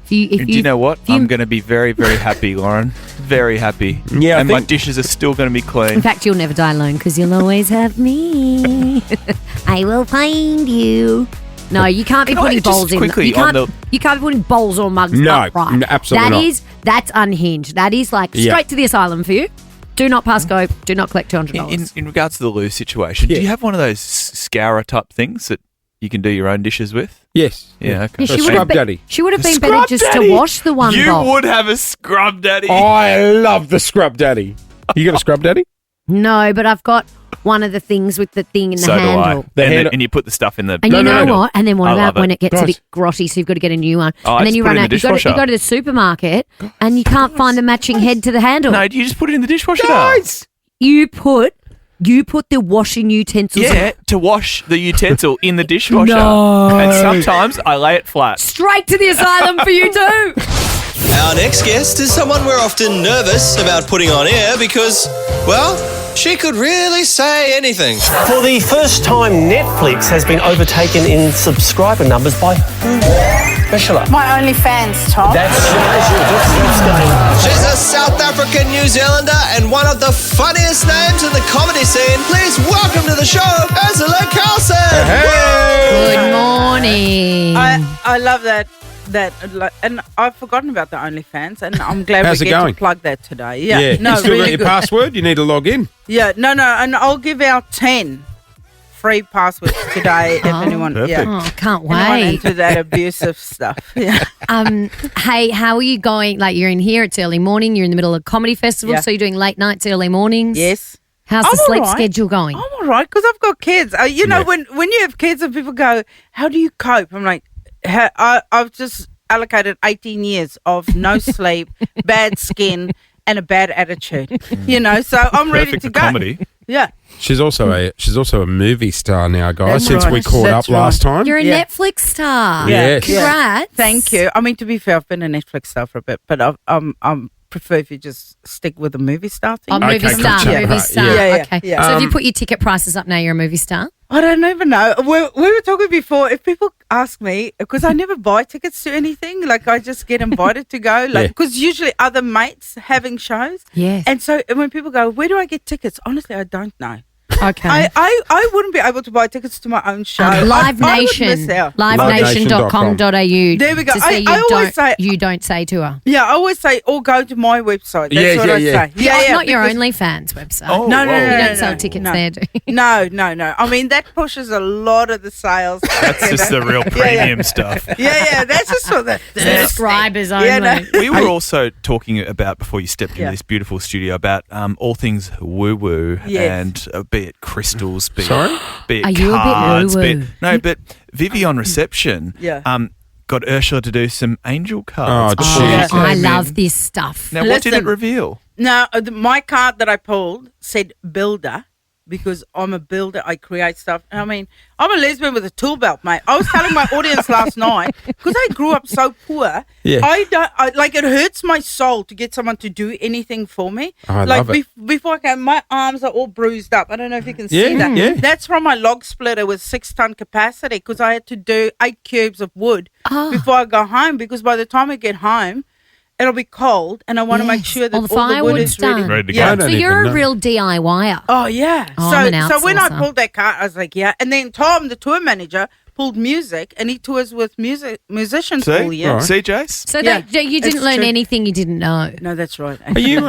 Do you know what? if you- I'm going to be very, very happy, Lauren. Very happy. Yeah, I and my think- dishes are still going to be In clean. fact, you'll never die alone because you'll always have me. I will find you. No, you can't be Can I putting just bowls in. quickly You can't. on the- You can't be putting bowls or mugs No, upright. no, absolutely not. That's unhinged. That is like Yeah. straight to the asylum for you. Do not pass go. Do not collect $200. In regards to the loo situation, Yeah. do you have one of those scourer type things that you can do your own dishes with? Yes. Yeah, okay. Yeah, she A would scrub have been, daddy. She would have been Scrub better just daddy? to wash the one You bowl. would have a scrub daddy. I love the scrub daddy. You got a scrub daddy? No, but I've got one of the things with the thing in the so do I. handle. The And, handle- and you put the stuff in the. And you know no. what? And then what I about love when it. it gets a Guys. bit grotty, so you've got to get a new one. Oh, I and then just you put run it in out. the You go dishwasher. to the supermarket and you can't find the matching head to the handle. No, you just put it in the dishwasher. Guys! You put the washing utensils Yeah, to wash the utensil in the dishwasher. No. And sometimes I lay it flat. straight to the asylum for you too. Our next guest is someone we're often nervous about putting on air because, well, she could really say anything. For the first time, Netflix has been overtaken in subscriber numbers by who? Bachelor. My OnlyFans, Tom. That's going. She's a South African New Zealander and one of the funniest names in the comedy scene. Please welcome to the show, Ursula Carlson. Good morning. I love that, and I've forgotten about the OnlyFans, and I'm glad How's we it get going? to plug that today. Yeah, You still got your good. password? You need to log in. Yeah, no, and I'll give out 10 free passwords today if anyone. Perfect. Yeah. Oh, can't Anyone wait. into that abusive stuff. Yeah. Hey, how are you going? Like you're in here, it's early morning, you're in the middle of a comedy festival, Yeah. so you're doing late nights, early mornings. Yes. How's I'm the sleep all right. schedule going? I'm all right because I've got kids. You know, Yeah. when you have kids and people go, "How do you cope?" I'm like, I've just allocated 18 years of no sleep, bad skin, and a bad attitude. You know, so I'm ready Perfect to for go. comedy. Yeah. She's also a movie star now, guys. That's since right. we caught That's up last time. You're a Yeah. Netflix star. Yes. Congrats. Thank you. I mean, to be fair, I've been a Netflix star for a bit, but prefer if you just stick with the movie star thing. Oh, movie star, gotcha. movie star. Yeah. Okay. So if you put your ticket prices up now, you're a movie star? I don't even know. We were talking before. If people ask me, because I never buy tickets to anything, like I just get invited to go, like because usually other mates having shows. Yes. And so when people go, where do I get tickets? Honestly, I don't know. Okay. I wouldn't be able to buy tickets to my own show. Live I would Nation. miss out. LiveNation.com.au. There we go. To say I always say you don't say to her. Yeah, I always say, or go to my website. That's what I say. Not your OnlyFans website. Oh, no. You don't sell tickets there, do you? No. I mean, that pushes a lot of the sales. That's just the real premium stuff. Yeah. That's just for the subscribers only. Yeah, no. We were also talking about, before you stepped into this beautiful studio, about all things woo-woo and be it crystals, be it Are you cards. a bit woo-woo? But Vivi on reception got Ursula to do some angel cards. I love this stuff. Now, what did it reveal? Now, my card that I pulled said builder, because I'm a builder. I create stuff. I mean, I'm a lesbian with a tool belt, mate. I was telling my audience last night, because I grew up so poor, it hurts my soul to get someone to do anything for me. I love it. Before I came, my arms are all bruised up. I don't know if you can see that. Yeah. That's from my log splitter with 6-ton capacity, because I had to do 8 cubes of wood before I go home, because by the time I get home, it'll be cold, and I want to make sure that all the wood is ready to go. So you're a real DIYer. Oh, yeah. I'm an So when I outsourcer. pulled that card, I was like, yeah. And then Tom, the tour manager, pulled music, and he tours with musicians all year. See, Jase? So you didn't learn anything you didn't know. No, that's right. Are you?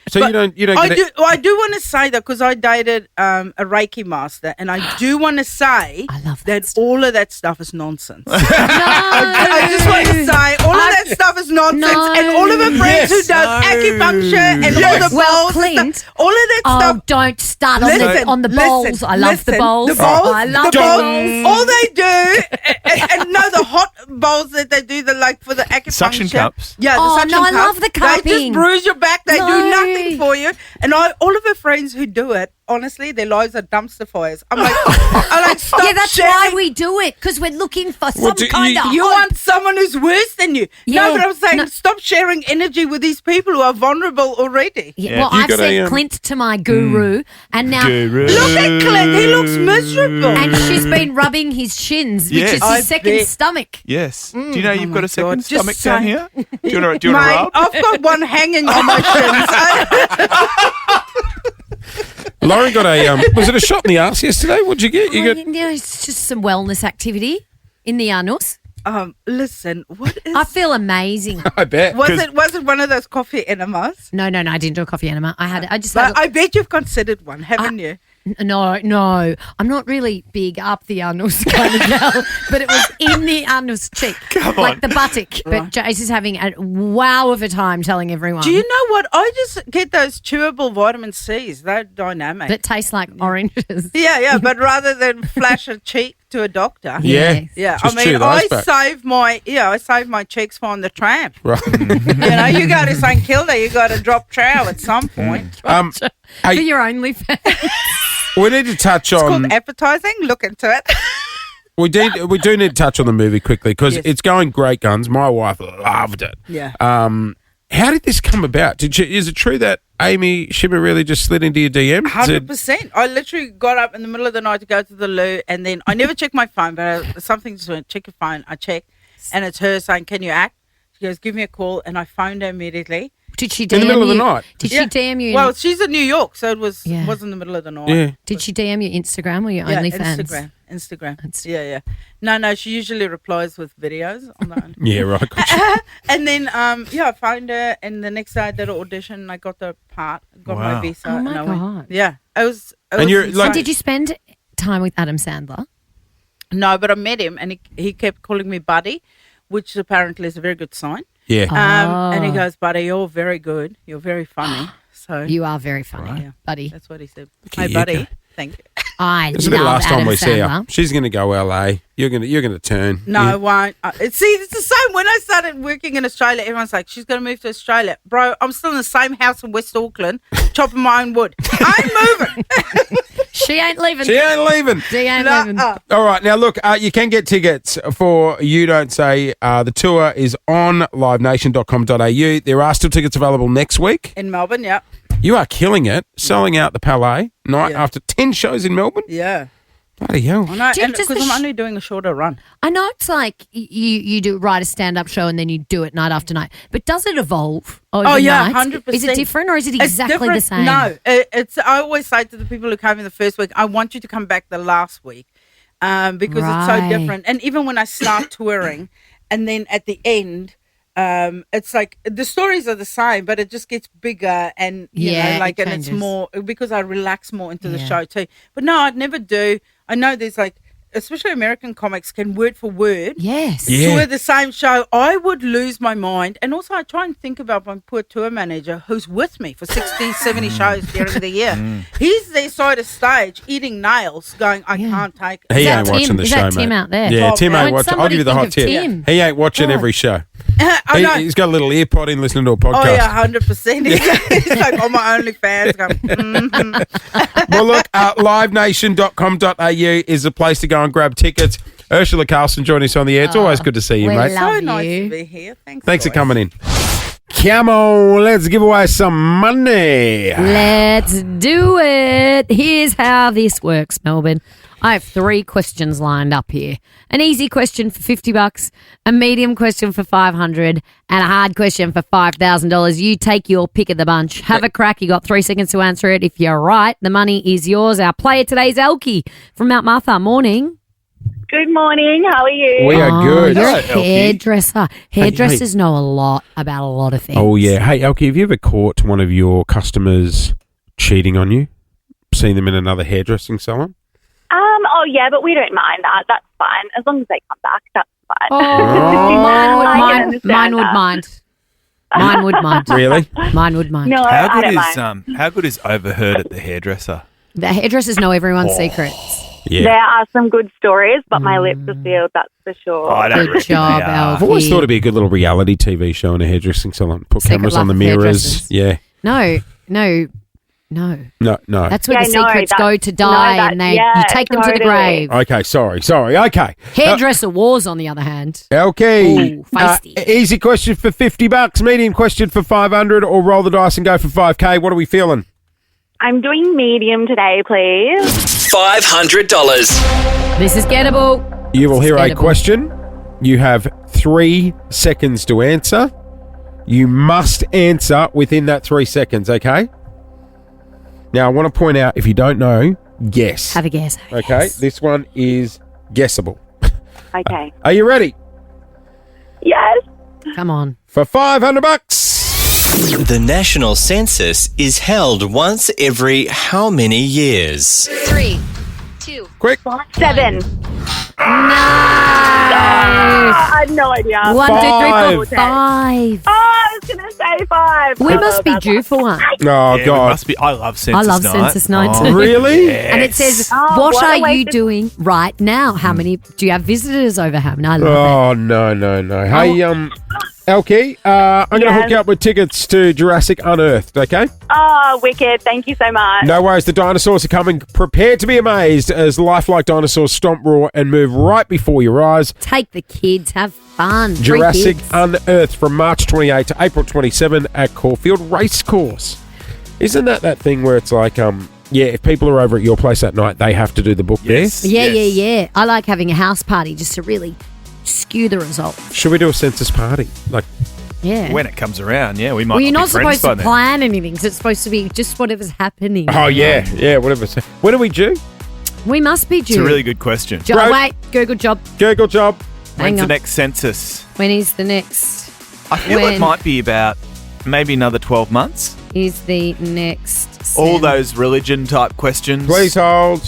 So you don't. I do want to say that, because I dated a Reiki master, and I do want to say that all of that stuff is nonsense. I just want to say all of that stuff is nonsense, and all of my friends who does acupuncture and all the bowls, Clint, all of that stuff. Don't start on the bowls. I love the bowls. The bowls. I love the the bowls. bowls. All they do, and no, the hot bowls that they do, for the acupuncture. Suction cups. Yeah, the Oh, suction no, I cups. love the They cupping. just bruise your back. They No. do nothing for you. And all of her friends who do it, honestly, their lives are dumpster fires. I'm like, stop Yeah, that's sharing. why we do it, because we're looking for some kind of You hope. want someone who's worse than you. Yeah. No, but I'm saying No. stop sharing energy with these people who are vulnerable already. Yeah, well, I've sent Clint to my guru, and now Guru. Look at Clint. He looks miserable. and she's been rubbing his shins, which Yes. is I his second bet. stomach. Yes. Do you know you've got a second God. Just stomach down say- here? Do you want to Mate, rub? I've got one hanging on my shins. Lauren got a. Was it a shot in the arse yesterday? What'd you get? You got. It's just some wellness activity in the anus. Listen, what is? I feel amazing. I bet. Was it one of those coffee enemas? No, I didn't do a coffee enema. I just But had. I bet you've considered one, haven't you? No. I'm not really big up the anus kind of girl, but it was in the anus cheek, like the buttock. But Jase is having a wow of a time telling everyone. Do you know what? I just get those chewable vitamin C's. They're dynamic. that tastes like oranges? Yeah, but rather than flash a cheek to a doctor. Yeah. Yeah, Just I chew mean, those I back. save my cheeks for on the tram. Right. You go to St Kilda, you got to drop trow at some point. For Hey, your OnlyFans. we need to touch It's on. called advertising. Look into it. We do need to touch on the movie quickly because Yes. it's going great guns. My wife loved it. Yeah. How did this come about? Is it true that Amy Shimmer really just slid into your DM? 100%. I literally got up in the middle of the night to go to the loo, and then I never check my phone, but something just went, check your phone. I check, and it's her saying, "Can you act?" She goes, "Give me a call," and I phoned her immediately. Did she DM In the middle of the you? night? Did she DM you? Well, she's in New York, so it was Yeah. in the middle of the night. Yeah. did she DM your Instagram or your Yeah, OnlyFans? Instagram. Yeah. No, she usually replies with videos on that. Yeah, right. Gotcha. And then, I found her, and the next day I did an audition, and I got the part, got my Wow. visa. Oh, my and I went. God. Yeah, it was. And you're insane. like- And did you spend time with Adam Sandler? No, but I met him, and he kept calling me buddy, which apparently is a very good sign. Yeah. And he Oh. goes, buddy, you're very good. You're very funny. So You are very funny, Yeah. buddy. That's what he said. at Hey, you buddy. go. Thank you. I It's a bit love last Adam time we see her. Sandler. She's going to go LA. You're going to turn. No, Yeah. I won't. See, it's the same. When I started working in Australia, everyone's like, she's going to move to Australia. Bro, I'm still in the same house in West Auckland, chopping my own wood. I ain't moving. She ain't leaving. She ain't leaving. She ain't leaving. All right, now look, you can get tickets for You Don't Say. The tour is on livenation.com.au. There are still tickets available next week. In Melbourne, yeah. You are killing it, selling out the Palais night after 10 shows in Melbourne. Yeah. Bloody hell. I know, Do you and just because the I'm only doing a shorter run. I know it's like you do write a stand-up show and then you do it night after night, but does it evolve over Oh yeah, nights? 100%. Is it different or is it It's exactly the different. same? No, it's. I always say to the people who came in the first week, I want you to come back the last week, because it's so Right. different. And even when I start touring, and then at the end, it's like the stories are the same, but it just gets bigger and you Yeah, know, like, it and it's changes. more because I relax more into the Yeah. show too. But no, I'd never do. I know there's like, especially American comics can word for word. Yes. Yeah. Tour the same show. I would lose my mind. And also I try and think about my poor tour manager who's with me for 60, 70 shows during the year. He's there side of stage eating nails going, I can't take it. He that ain't Tim? watching the Is show, that Tim mate. out there? Yeah, Oh, Tim man. ain't watching. I'll Somebody give you the think hot of tip. Tim. He ain't watching every show. I know. He's got a little ear pod in listening to a podcast. Oh yeah, 100%. He's like on my OnlyFans going, Well, look, livenation.com.au is the place to go and grab tickets. Ursula Carlson joining us on the air. It's always good to see you, we mate. love so nice you. to be here. Thanks Thanks for guys. coming in. Come on, let's give away some money. Let's do it. Here's how this works, Melbourne. I have 3 questions lined up here. An easy question for $50, a medium question for $500, and a hard question for $5,000. You take your pick of the bunch. Have a crack. You got 3 seconds to answer it. If you're right, the money is yours. Our player today is Elkie from Mount Martha. Morning. Good morning. How are you? We are good. You're a Hello, Elkie. hairdresser. Hairdressers know a lot about a lot of things. Oh, yeah. Hey, Elkie, have you ever caught one of your customers cheating on you? Seen them in another hairdressing salon? Oh yeah, but we don't mind that. That's fine as long as they come back. That's fine. Oh, I can mine would understand mind. Mine would mind. Really? Mine would mind. No, How I good don't mind. is how good is overheard at the hairdresser? The hairdressers know everyone's secrets. Yeah. There are some good stories, but my lips are sealed. That's for sure. I don't Good reckon job, they are. I've always Elkie. thought it'd be a good little reality TV show in a hairdressing salon. Put Secret cameras on the Life of mirrors. Hairdressers. Yeah. No. No. That's where Yeah, the no, secrets that's- go to die, no, and that- you yeah, take them to the totally. grave. Okay, sorry. Okay. Hairdresser wars, on the other hand. Okay. Ooh, feisty. Easy question for $50, medium question for $500, or roll the dice and go for $5K. What are we feeling? I'm doing medium today, please. $500. This is gettable. You will hear a Gettable. question. You have 3 seconds to answer. You must answer within that 3 seconds, okay? Now, I want to point out, if you don't know, guess. Have a guess. Okay, this one is guessable. Okay. Are you ready? Yes. Come on. For $500. The national census is held once every how many years? 3, 2, Quick. 7. I had no idea. 1, 2, 3, 4, 5. 5. Oh, I was going to say 5. We must be due for one. Oh, Yeah, we God. must be. I love census I love night. census night Oh, too. Really? And it says, Oh, what what a are you waste of- doing right now? How many, do you have visitors over? How many? I love Oh, no. Hey, Elkie, I'm going to hook you up with tickets to Jurassic Unearthed, okay? Oh, wicked. Thank you so much. No worries. The dinosaurs are coming. Prepare to be amazed as lifelike dinosaurs stomp, roar, and move right before your eyes. it. Take the kids, have fun. Free Jurassic kids. Unearthed from March 28 to April 27 at Caulfield Racecourse. Isn't that thing where it's like, if people are over at your place that night, they have to do the book Yes. Yeah. I like having a house party just to really skew the results. there? Should we do a census party? Like, Yeah. When it comes around, yeah, we might. Well, you're not be friends supposed by to then. plan anything because it's supposed to be just whatever's happening. oh, yeah, whatever. When are we due? We must be due. It's a really good question. Jo- wait, Google job. Google job. Hang When's the on. next census? When is the next? I feel When? it might be about maybe another 12 months. Is the next All those religion type questions. Please hold.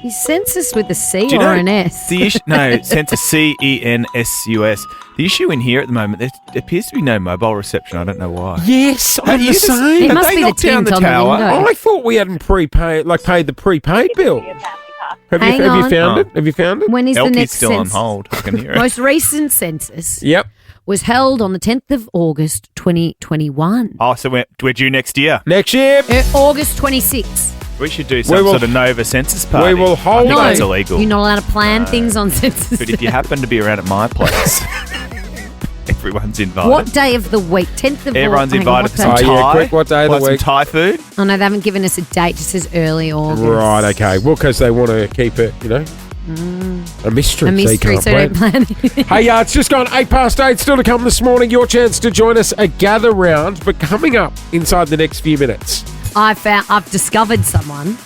Is census with a C Do you or know an S? the issue? No, census CENSUS. The issue in here at the moment, there appears to be no mobile reception. I don't know why. Yes, I'm the you just- same. It Have must they be the knocked down tint on the tower? window. I thought we hadn't paid the prepaid bill. Have Hang you on. found it? Have you found it? When is the Elkie's next still census? on hold. I can hear it. Most recent census Yep. was held on the 10th of August 2021. Oh, so we're due next year. Next year. August 26th. We should do some sort of Nova census party. We will hold. I think that's illegal. You're not allowed to plan things on census. But if you happen to be around at my place, everyone's invited. What day of the week? 10th of Everyone's hang on, invited what for some day? Thai. quick, what day of the Like week? Some Thai food. Oh no, they haven't given us a date. It just says early August. Right, okay. Well, because they want to keep it, a mystery. A mystery, so don't plan. Hey, it's just gone 8:08. Still to come this morning. Your chance to join us a gather round, but coming up inside the next few minutes. I've discovered someone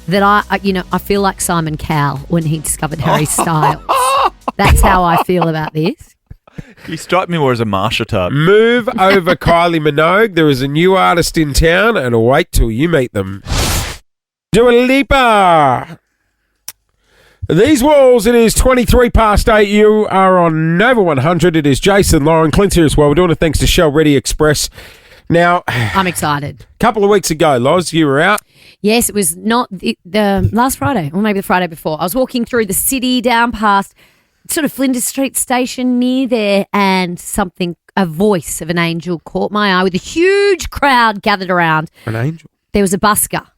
that I feel like Simon Cowell when he discovered Harry Styles. That's how I feel about this. You strike me more as a Marsha type. Move over Kylie Minogue. There is a new artist in town, and wait till you meet them. Dua Lipa. These walls, it is 8:23. You are on Nova 100. It is Jason, Lauren, Clint here as well. We're doing it thanks to Shell Ready Express. Now, I'm excited. A couple of weeks ago, Loz, you were out. Yes, it was not the last Friday, or maybe the Friday before. I was walking through the city down past sort of Flinders Street station near there, and a voice of an angel caught my eye with a huge crowd gathered around. An angel? There was a busker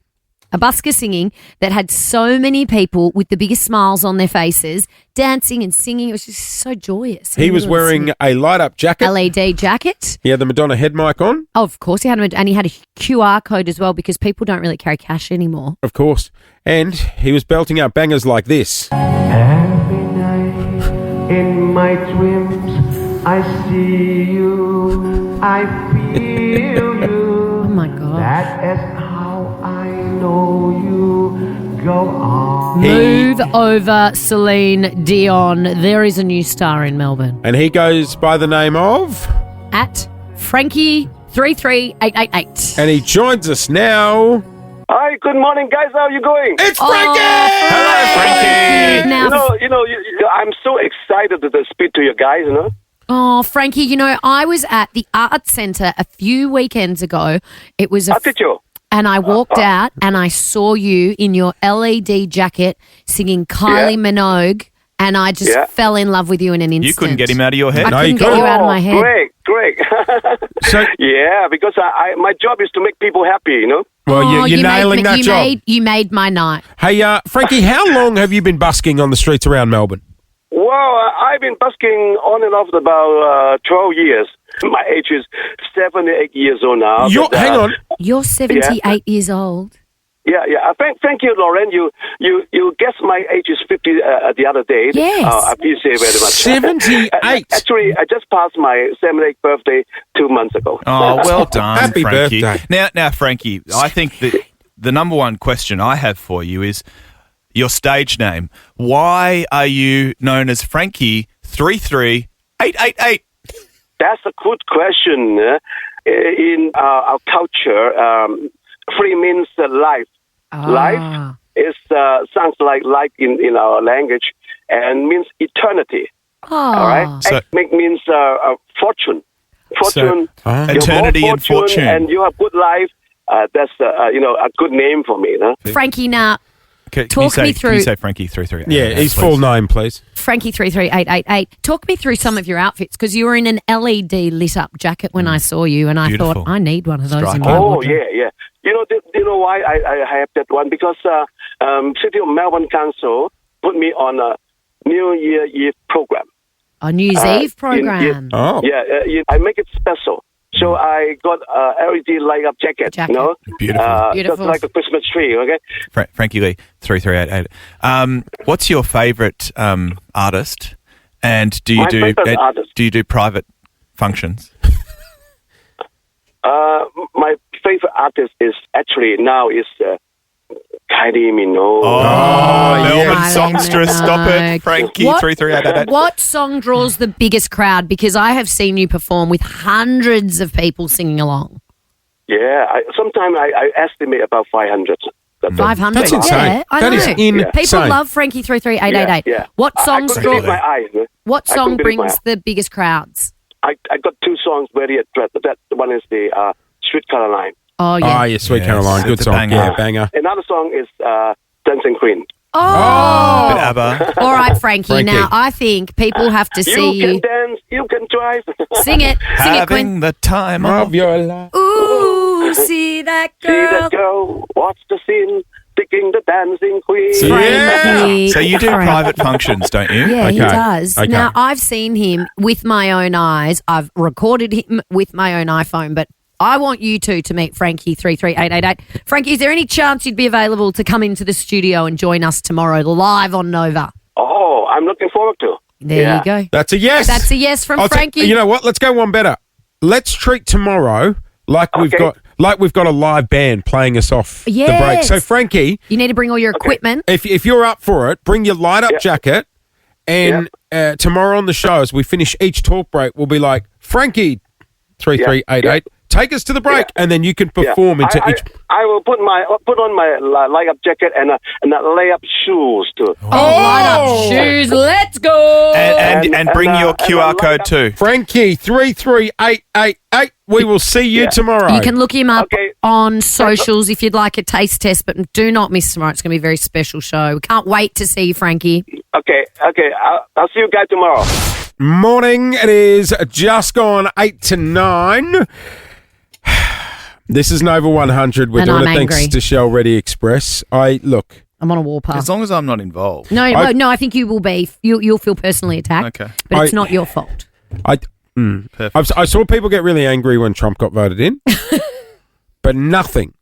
singing that had so many people with the biggest smiles on their faces, dancing and singing. It was just so joyous. He was wearing a light-up jacket. LED jacket. He had the Madonna head mic on. Oh, of course he had and he had a QR code as well because people don't really carry cash anymore. Of course. And he was belting out bangers like this. Every night in my dreams, I see you, I feel you. Oh my God. That is how I know you. Go on. Move over Celine Dion. There is a new star in Melbourne. And he goes by the name of? At Frankie33888. And he joins us now. Hi, good morning, guys. How are you going? It's Frankie! Hello, Frankie! Now, I'm so excited to speak to you guys, Oh, Frankie, I was at the Arts Centre a few weekends ago. It was How did you? And I walked out and I saw you in your LED jacket singing Kylie Minogue, and I just fell in love with you in an instant. You couldn't get him out of your head? I couldn't get you out of my head. Great. Because my job is to make people happy, Well, you're nailing that job. You made my night. Hey, Frankie, how long have you been busking on the streets around Melbourne? Well, I've been busking on and off about 12 years. My age is 78 years old now. Hang on. You're 78 years old. Yeah. Thank you, Lauren. You guessed my age is 50 the other day. Yes. I appreciate very much. 78. Actually, I just passed my 78th birthday 2 months ago. Oh, well done, Happy Frankie. birthday. Now, Frankie, I think that the number one question I have for you is your stage name. Why are you known as Frankie 33888? That's a good question. In our culture, free means life. Life is sounds like life in our language and means eternity. All right. So, means fortune. Fortune. Eternity and fortune. And you have good life. That's a good name for me. Frankie, now Talk me through. Can you say Frankie 338? Yeah, his full name, please. Frankie 33888. Talk me through some of your outfits because you were in an LED lit up jacket when I saw you, and I thought I need one of those in my wardrobe. Yeah. You know why I have that one? Because City of Melbourne Council put me on a New Year Eve program. A New Year's Eve program. I make it special. So I got a LED light up jacket. Beautiful. Just like a Christmas tree, okay? Frankie Lee, 3388. What's your favourite artist? And do you do private functions? My favourite artist is actually now is Kylie Minogue. Melbourne songstress, stop it. Frankie 33888. What song draws the biggest crowd? Because I have seen you perform with hundreds of people singing along. Yeah, sometimes I estimate about 500. 500? That's insane. Yeah, I that know. is insane. People love Frankie 33888. Yeah. What songs draw? My eyes. What song brings the biggest crowds? I got two songs very attractive. That one is the Sweet Caroline. Oh, yeah. Oh, yeah, Sweet Caroline. Good song. Banger. Yeah, banger. Another song is Dancing Queen. Oh! Bit ABBA. All right, Frankie. Now, I think people have to see you. You can dance, you can drive. Sing it. Sing it, Having Quinn. the time of your life. Ooh, see that girl. See that girl, watch the scene. rocking the dancing queen. Frankie. So you do Frank. private functions, don't you? Yeah, he Okay. does. Okay. Now, I've seen him with my own eyes. I've recorded him with my own iPhone, but I want you two to meet Frankie 33888. Frankie, is there any chance you'd be available to come into the studio and join us tomorrow live on Nova? Oh, I'm looking forward to. There you go. That's a yes. That's a yes from Frankie. You know what? Let's go one better. Let's treat tomorrow like we've got a live band playing us off the break. Yes. So Frankie, You need to bring all your equipment. if you're up for it, bring your light up jacket, and tomorrow on the show, as we finish each talk break, we'll be like, Frankie 3388, take us to the break, and then you can perform into each. I will put on my light up jacket and lay up shoes too. Light up shoes. Let's go. And bring your QR code too. Frankie 33888. We will see you tomorrow. You can look him up on socials if you'd like a taste test, but do not miss tomorrow. It's going to be a very special show. We can't wait to see you, Frankie. Okay. I'll see you guys tomorrow. Morning. It is just gone 8 to 9. This is Nova 100. We're And doing I'm it thanks angry. to Shell Ready Express. I'm on a warpath. As long as I'm not involved. No, I think you will be. You'll feel personally attacked. Okay. But it's not your fault. I saw people get really angry when Trump got voted in, but nothing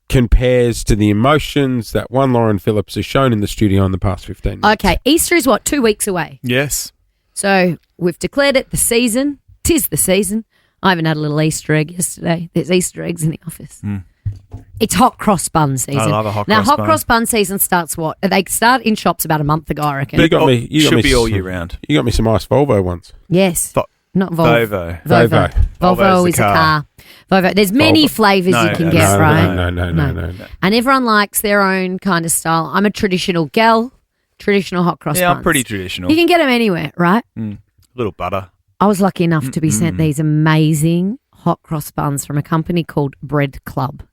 compares to the emotions that one Lauren Phillips has shown in the studio in the past 15 minutes. Okay, Easter is what, 2 weeks away? Yes. So we've declared it the season. 'Tis the season. I even had a little Easter egg yesterday. There's Easter eggs in the office. It's hot cross bun season. I love a hot now, cross hot bun. cross bun season starts what? They start in shops about a month ago, I reckon. You got me. You got should me be all year round. You got me some ice Volvo ones. Yes. Not Volvo. Volvo. Volvo is a car. Volvo. There's many flavours you can get, right? No. And everyone likes their own kind of style. I'm a traditional gal, traditional hot cross Yeah, buns. I'm pretty traditional. You can get them anywhere, right? Little butter. I was lucky enough to be sent these amazing hot cross buns from a company called Bread Club.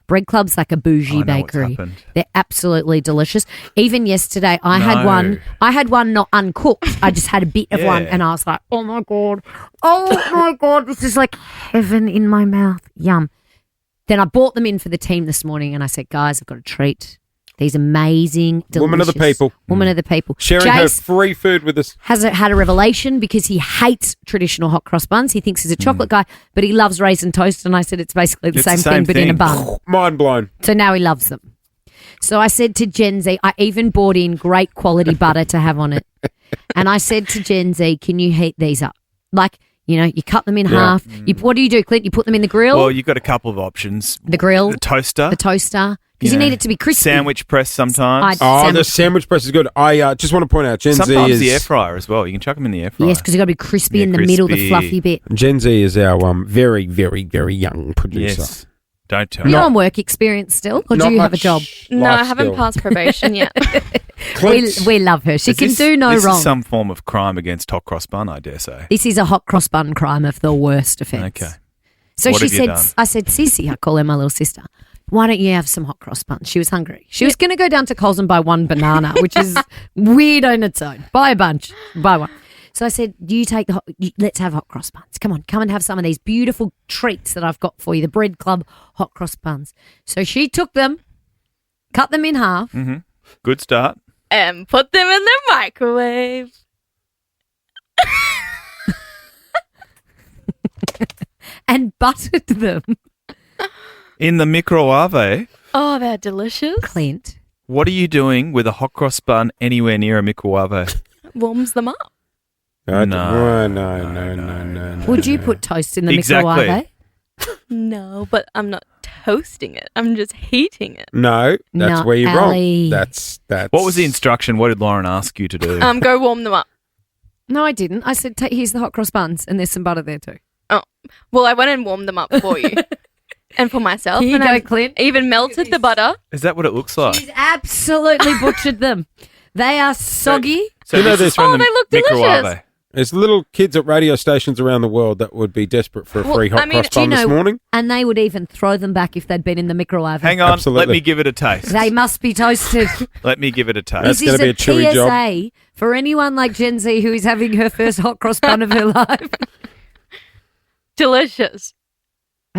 Bread Club's like a bougie bakery. They're absolutely delicious. Even yesterday, I had one. I had one not uncooked. I just had a bit of one, and I was like, "Oh my god, this is like heaven in my mouth." Yum. Then I bought them in for the team this morning, and I said, "Guys, I've got a treat. These amazing, delicious Woman of the people. Woman of the people. Sharing her Jase free food with us. has had a revelation because he hates traditional hot cross buns. He thinks he's a chocolate guy, but he loves raisin toast. And I said it's basically the same thing, but in a bun. Mind blown. So now he loves them. So I said to Gen Z, I even bought in great quality butter to have on it. And I said to Gen Z, can you heat these up? Like, you know, you cut them in half. What do you do, Clint? You put them in the grill? Well, you've got a couple of options. The grill. The toaster. Because you need it to be crispy. Sandwich press sometimes. The sandwich press is good. I just want to point out, Gen Z Sometimes is... the air fryer as well. You can chuck them in the air fryer. Yes, because you've got to be crispy in the middle, the fluffy bit. Gen Z is our very, very, very young producer. Yes. Don't tell Are me. you on work experience still, or do you have a job? No, I haven't passed probation yet. We love her. She can do no this wrong. This is some form of crime against hot cross bun, I dare say. This is a hot cross bun crime of the worst offence. Okay. So What she have you said, done? I said, Sissy, I call her my little sister. Why don't you have some hot cross buns? She was hungry. She was going to go down to Coles and buy one banana, which is weird on its own. Buy a bunch. Buy one. So I said, do you take let's have hot cross buns. Come and have some of these beautiful treats that I've got for you, the Bread Club hot cross buns. So she took them, cut them in half. Mm-hmm. Good start. And put them in the microwave. And buttered them. In the microwave. Oh, they're delicious. Clint. What are you doing with a hot cross bun anywhere near a microwave? Warms them up. No. Would you put toast in the Exactly. microwave? No, but I'm not toasting it. I'm just heating it. No, that's No, where you're Ali. wrong. That's. What was the instruction? What did Lauren ask you to do? Go warm them up. No, I didn't. I said, here's the hot cross buns, and there's some butter there too. Oh, well, I went and warmed them up for you. And for myself. Here you and go, I Clint. even melted the butter. Is that what it looks like? She's absolutely butchered them. They are soggy. So You know this is this- from Oh, the they look microwave. delicious. There's little kids at radio stations around the world that would be desperate for a free hot cross bun this morning. And they would even throw them back if they'd been in the microwave. Hang on, Absolutely. let me give it a taste. They must be toasted. Let me give it a taste. That's This is gonna be a chewy job. PSA for anyone like Gen Z who is having her first hot cross bun of her life. Delicious.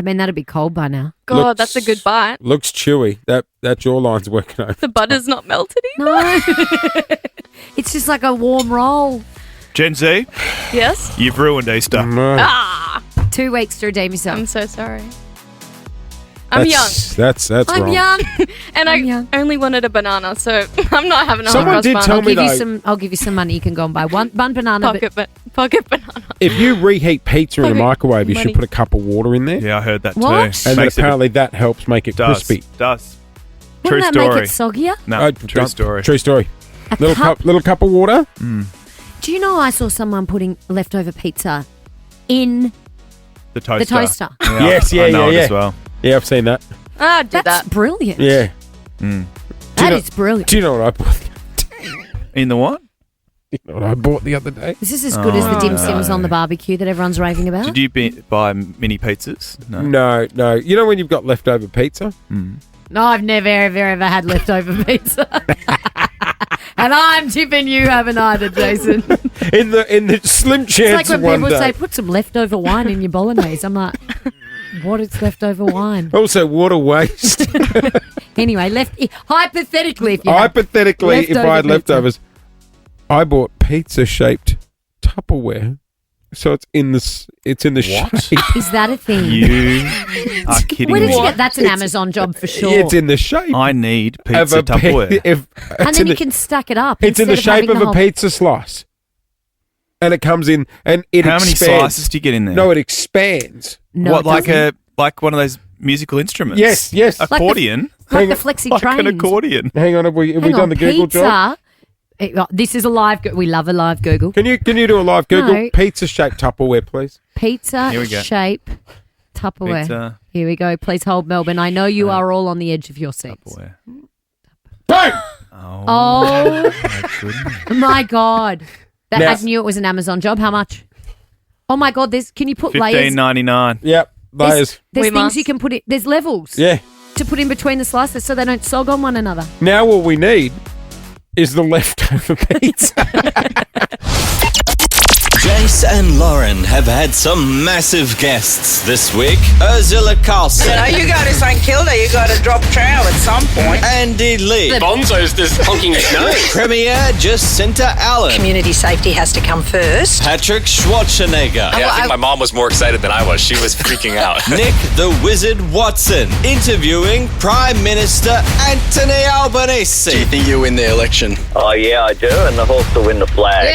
I mean, that'd be cold by now. God, that's a good bite. Looks chewy. That jawline's working over. The butter's not melted either. No. It's just like a warm roll. Gen Z, Yes? you've ruined Easter. Ah! 2 weeks to redeem yourself. I'm so sorry. I'm young. That's I'm wrong. young. And I only wanted a banana, so I'm not having a Someone hot cross did bun. tell me though- I'll give you some money. You can go and buy one banana. Pocket banana. If you reheat pizza in a Okay, microwave, you should money. put a cup of water in there. Yeah, I heard that What? too. And then Makes it- apparently that helps make it does, crispy. Does. Wouldn't True that story. make it soggier? No, true story. True story. A Little cup- little cup of water. Do you know I saw someone putting leftover pizza in The toaster. the toaster? Yeah, Yes, I know it yeah. as well. Yeah, I've seen that. I did That's that. brilliant. Yeah. That is brilliant. Do you know what I bought? In the what? You know what I bought the other day? Is this as good as the dim sims on the barbecue that everyone's raving about? Did you buy mini pizzas? No. You know when you've got leftover pizza? No, I've never, ever had leftover pizza. And I'm tipping you haven't either, Jason. In the slim It's chance like when one people day. say, put some leftover wine in your bolognese. I'm like, what is leftover wine? Also, water waste. Anyway, hypothetically, if you had Hypothetically, if I had leftover pizza. leftovers, I bought pizza-shaped Tupperware, so it's in the shape. Is that a thing? You are kidding Where did me. you get? That's an Amazon job for sure. It's in the shape. I need of pizza a Tupperware. And then you can stack it up. It's in the instead shape having of a whole- pizza slice, and it comes in, and it How many expands. slices do you get in there? No, it expands. No, what, it like doesn't. like one of those musical instruments? Yes. Accordion. Like the flexi like trains. an accordion. Hang on, have we Hang done on, the Google job? This is a live. We love a live Google. Can you do a live Google No. pizza-shaped Tupperware, please? Pizza Here we go. shape Tupperware. Pizza. Here we go. Please hold, Melbourne. I know you are all on the edge of your seats. Boom! Oh, my God! That, Now- I knew it was an Amazon job. How much? Oh my God! Can you put layers? $15.99. Yep, layers. There's things you can put in. There's levels. Yeah. To put in between the slices so they don't sog on one another. Now all we need is the leftover pizza. Jase and Lauren have had some massive guests this week. Ursula Carlson. You know, you go to St Kilda, you got to drop trow at some point. Andy Lee. Bonzo's just honking his nose. Premier Jacinta Allen. Community safety has to come first. Patrick Schwarzenegger. Yeah, I think my mom was more excited than I was. She was freaking out. Nick the Wizard Watson interviewing Prime Minister Anthony Albanese. Do you think you win the election? Oh, yeah, I do, and the horse will win the flag.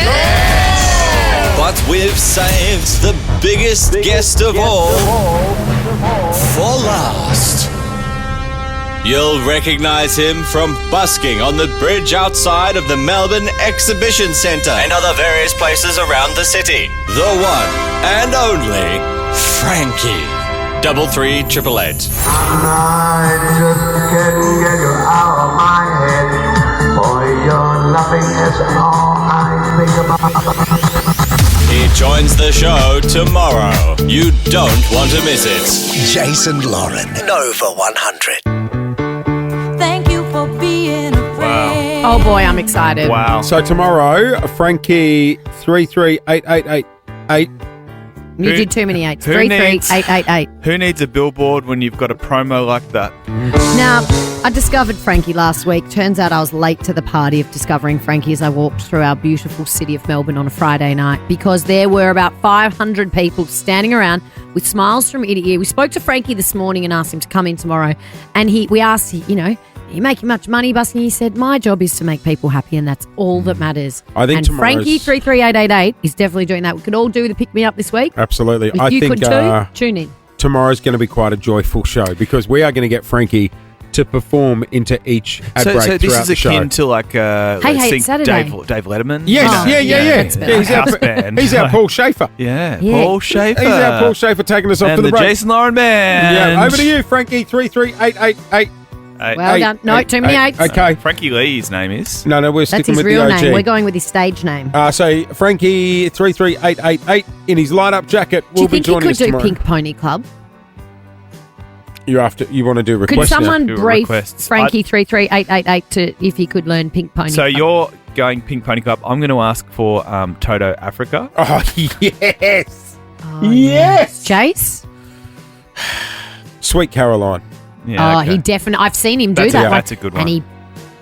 But we've saved the biggest guest of all for last. You'll recognize him from busking on the bridge outside of the Melbourne Exhibition Centre And other various places around the city. the one and only Frankie. 33888. I just can't get you out of my head. Boy, your laughing is all I think about. He joins the show tomorrow. You don't want to miss it. Jason Lauren, Nova 100. Thank you for being a friend. Oh boy, I'm excited. So tomorrow, Frankie 338888. You did too many eights. Who 33888. Who needs a billboard when you've got a promo like that? Now, I discovered Frankie last week. Turns out I was late to the party of discovering Frankie as I walked through our beautiful city of Melbourne on a Friday night because there were about 500 people standing around with smiles from ear to ear. We spoke to Frankie this morning and asked him to come in tomorrow. And we asked, are you making much money busking? He said, my job is to make people happy and that's all that matters. I think and tomorrow's- Frankie 33888 is definitely doing that. We could all do the pick me up this week. Absolutely. If I you think could too, tune in. tomorrow's going to be quite a joyful show because we are going to get Frankie to perform into each ad So break this throughout is the show. akin to like Hey, let's think it's Saturday. Dave Letterman. Yes, yeah. that's better. He's House our, band. he's our Paul Schaefer. Yeah, Yeah. Paul Schaefer. He's our Paul Schaefer taking us off and to the break. Jason Lauren band. Yeah, over to you, Frankie 33888. Well done. No, too many eights. Okay. Frankie Lee's name is. No, we're That's sticking his with real the OG. name. We're going with his stage name. So Frankie 33888 in his light up jacket Do will you be think he joining could us do tomorrow. Pink Pony Club? You want to do requests Could someone now? brief requests. Frankie 33888 to if he could learn Pink Pony? So Club? you're going Pink Pony Club. I'm going to ask for Toto Africa. Oh yes, Oh, yes. Jase. Sweet Caroline. Yeah, He definitely. I've seen him do That's that. a- that's a good one. And he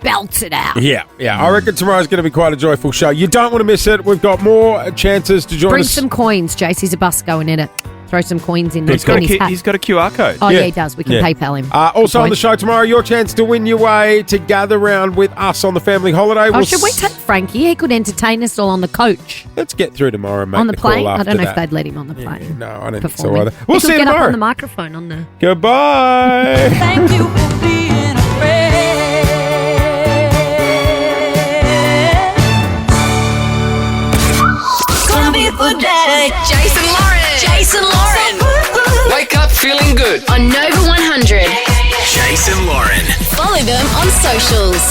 belts it out. Yeah. I reckon tomorrow's going to be quite a joyful show. You don't want to miss it. We've got more chances to join Bring us. some coins, Jace. He's a bus going in it. Throw some coins in. He's got, in his hat. he's got a QR code. Oh, yeah, he does. We can PayPal him. Also on the Good show tomorrow, your chance to win your way to gather round with us on the family holiday. Oh, should we take Frankie? He could entertain us all on the coach. Let's get through tomorrow and make On the call plane? I after don't know if that. they'd let him on the plane. No, I don't think so performing. either. We'll He could see you get up tomorrow. on the microphone on the. Goodbye. Thank you for being a friend. Gonna be a good day. Jason Lauren. Jason Lauren. Wake up feeling good. On Nova 100. Jason Lauren. Follow them on socials.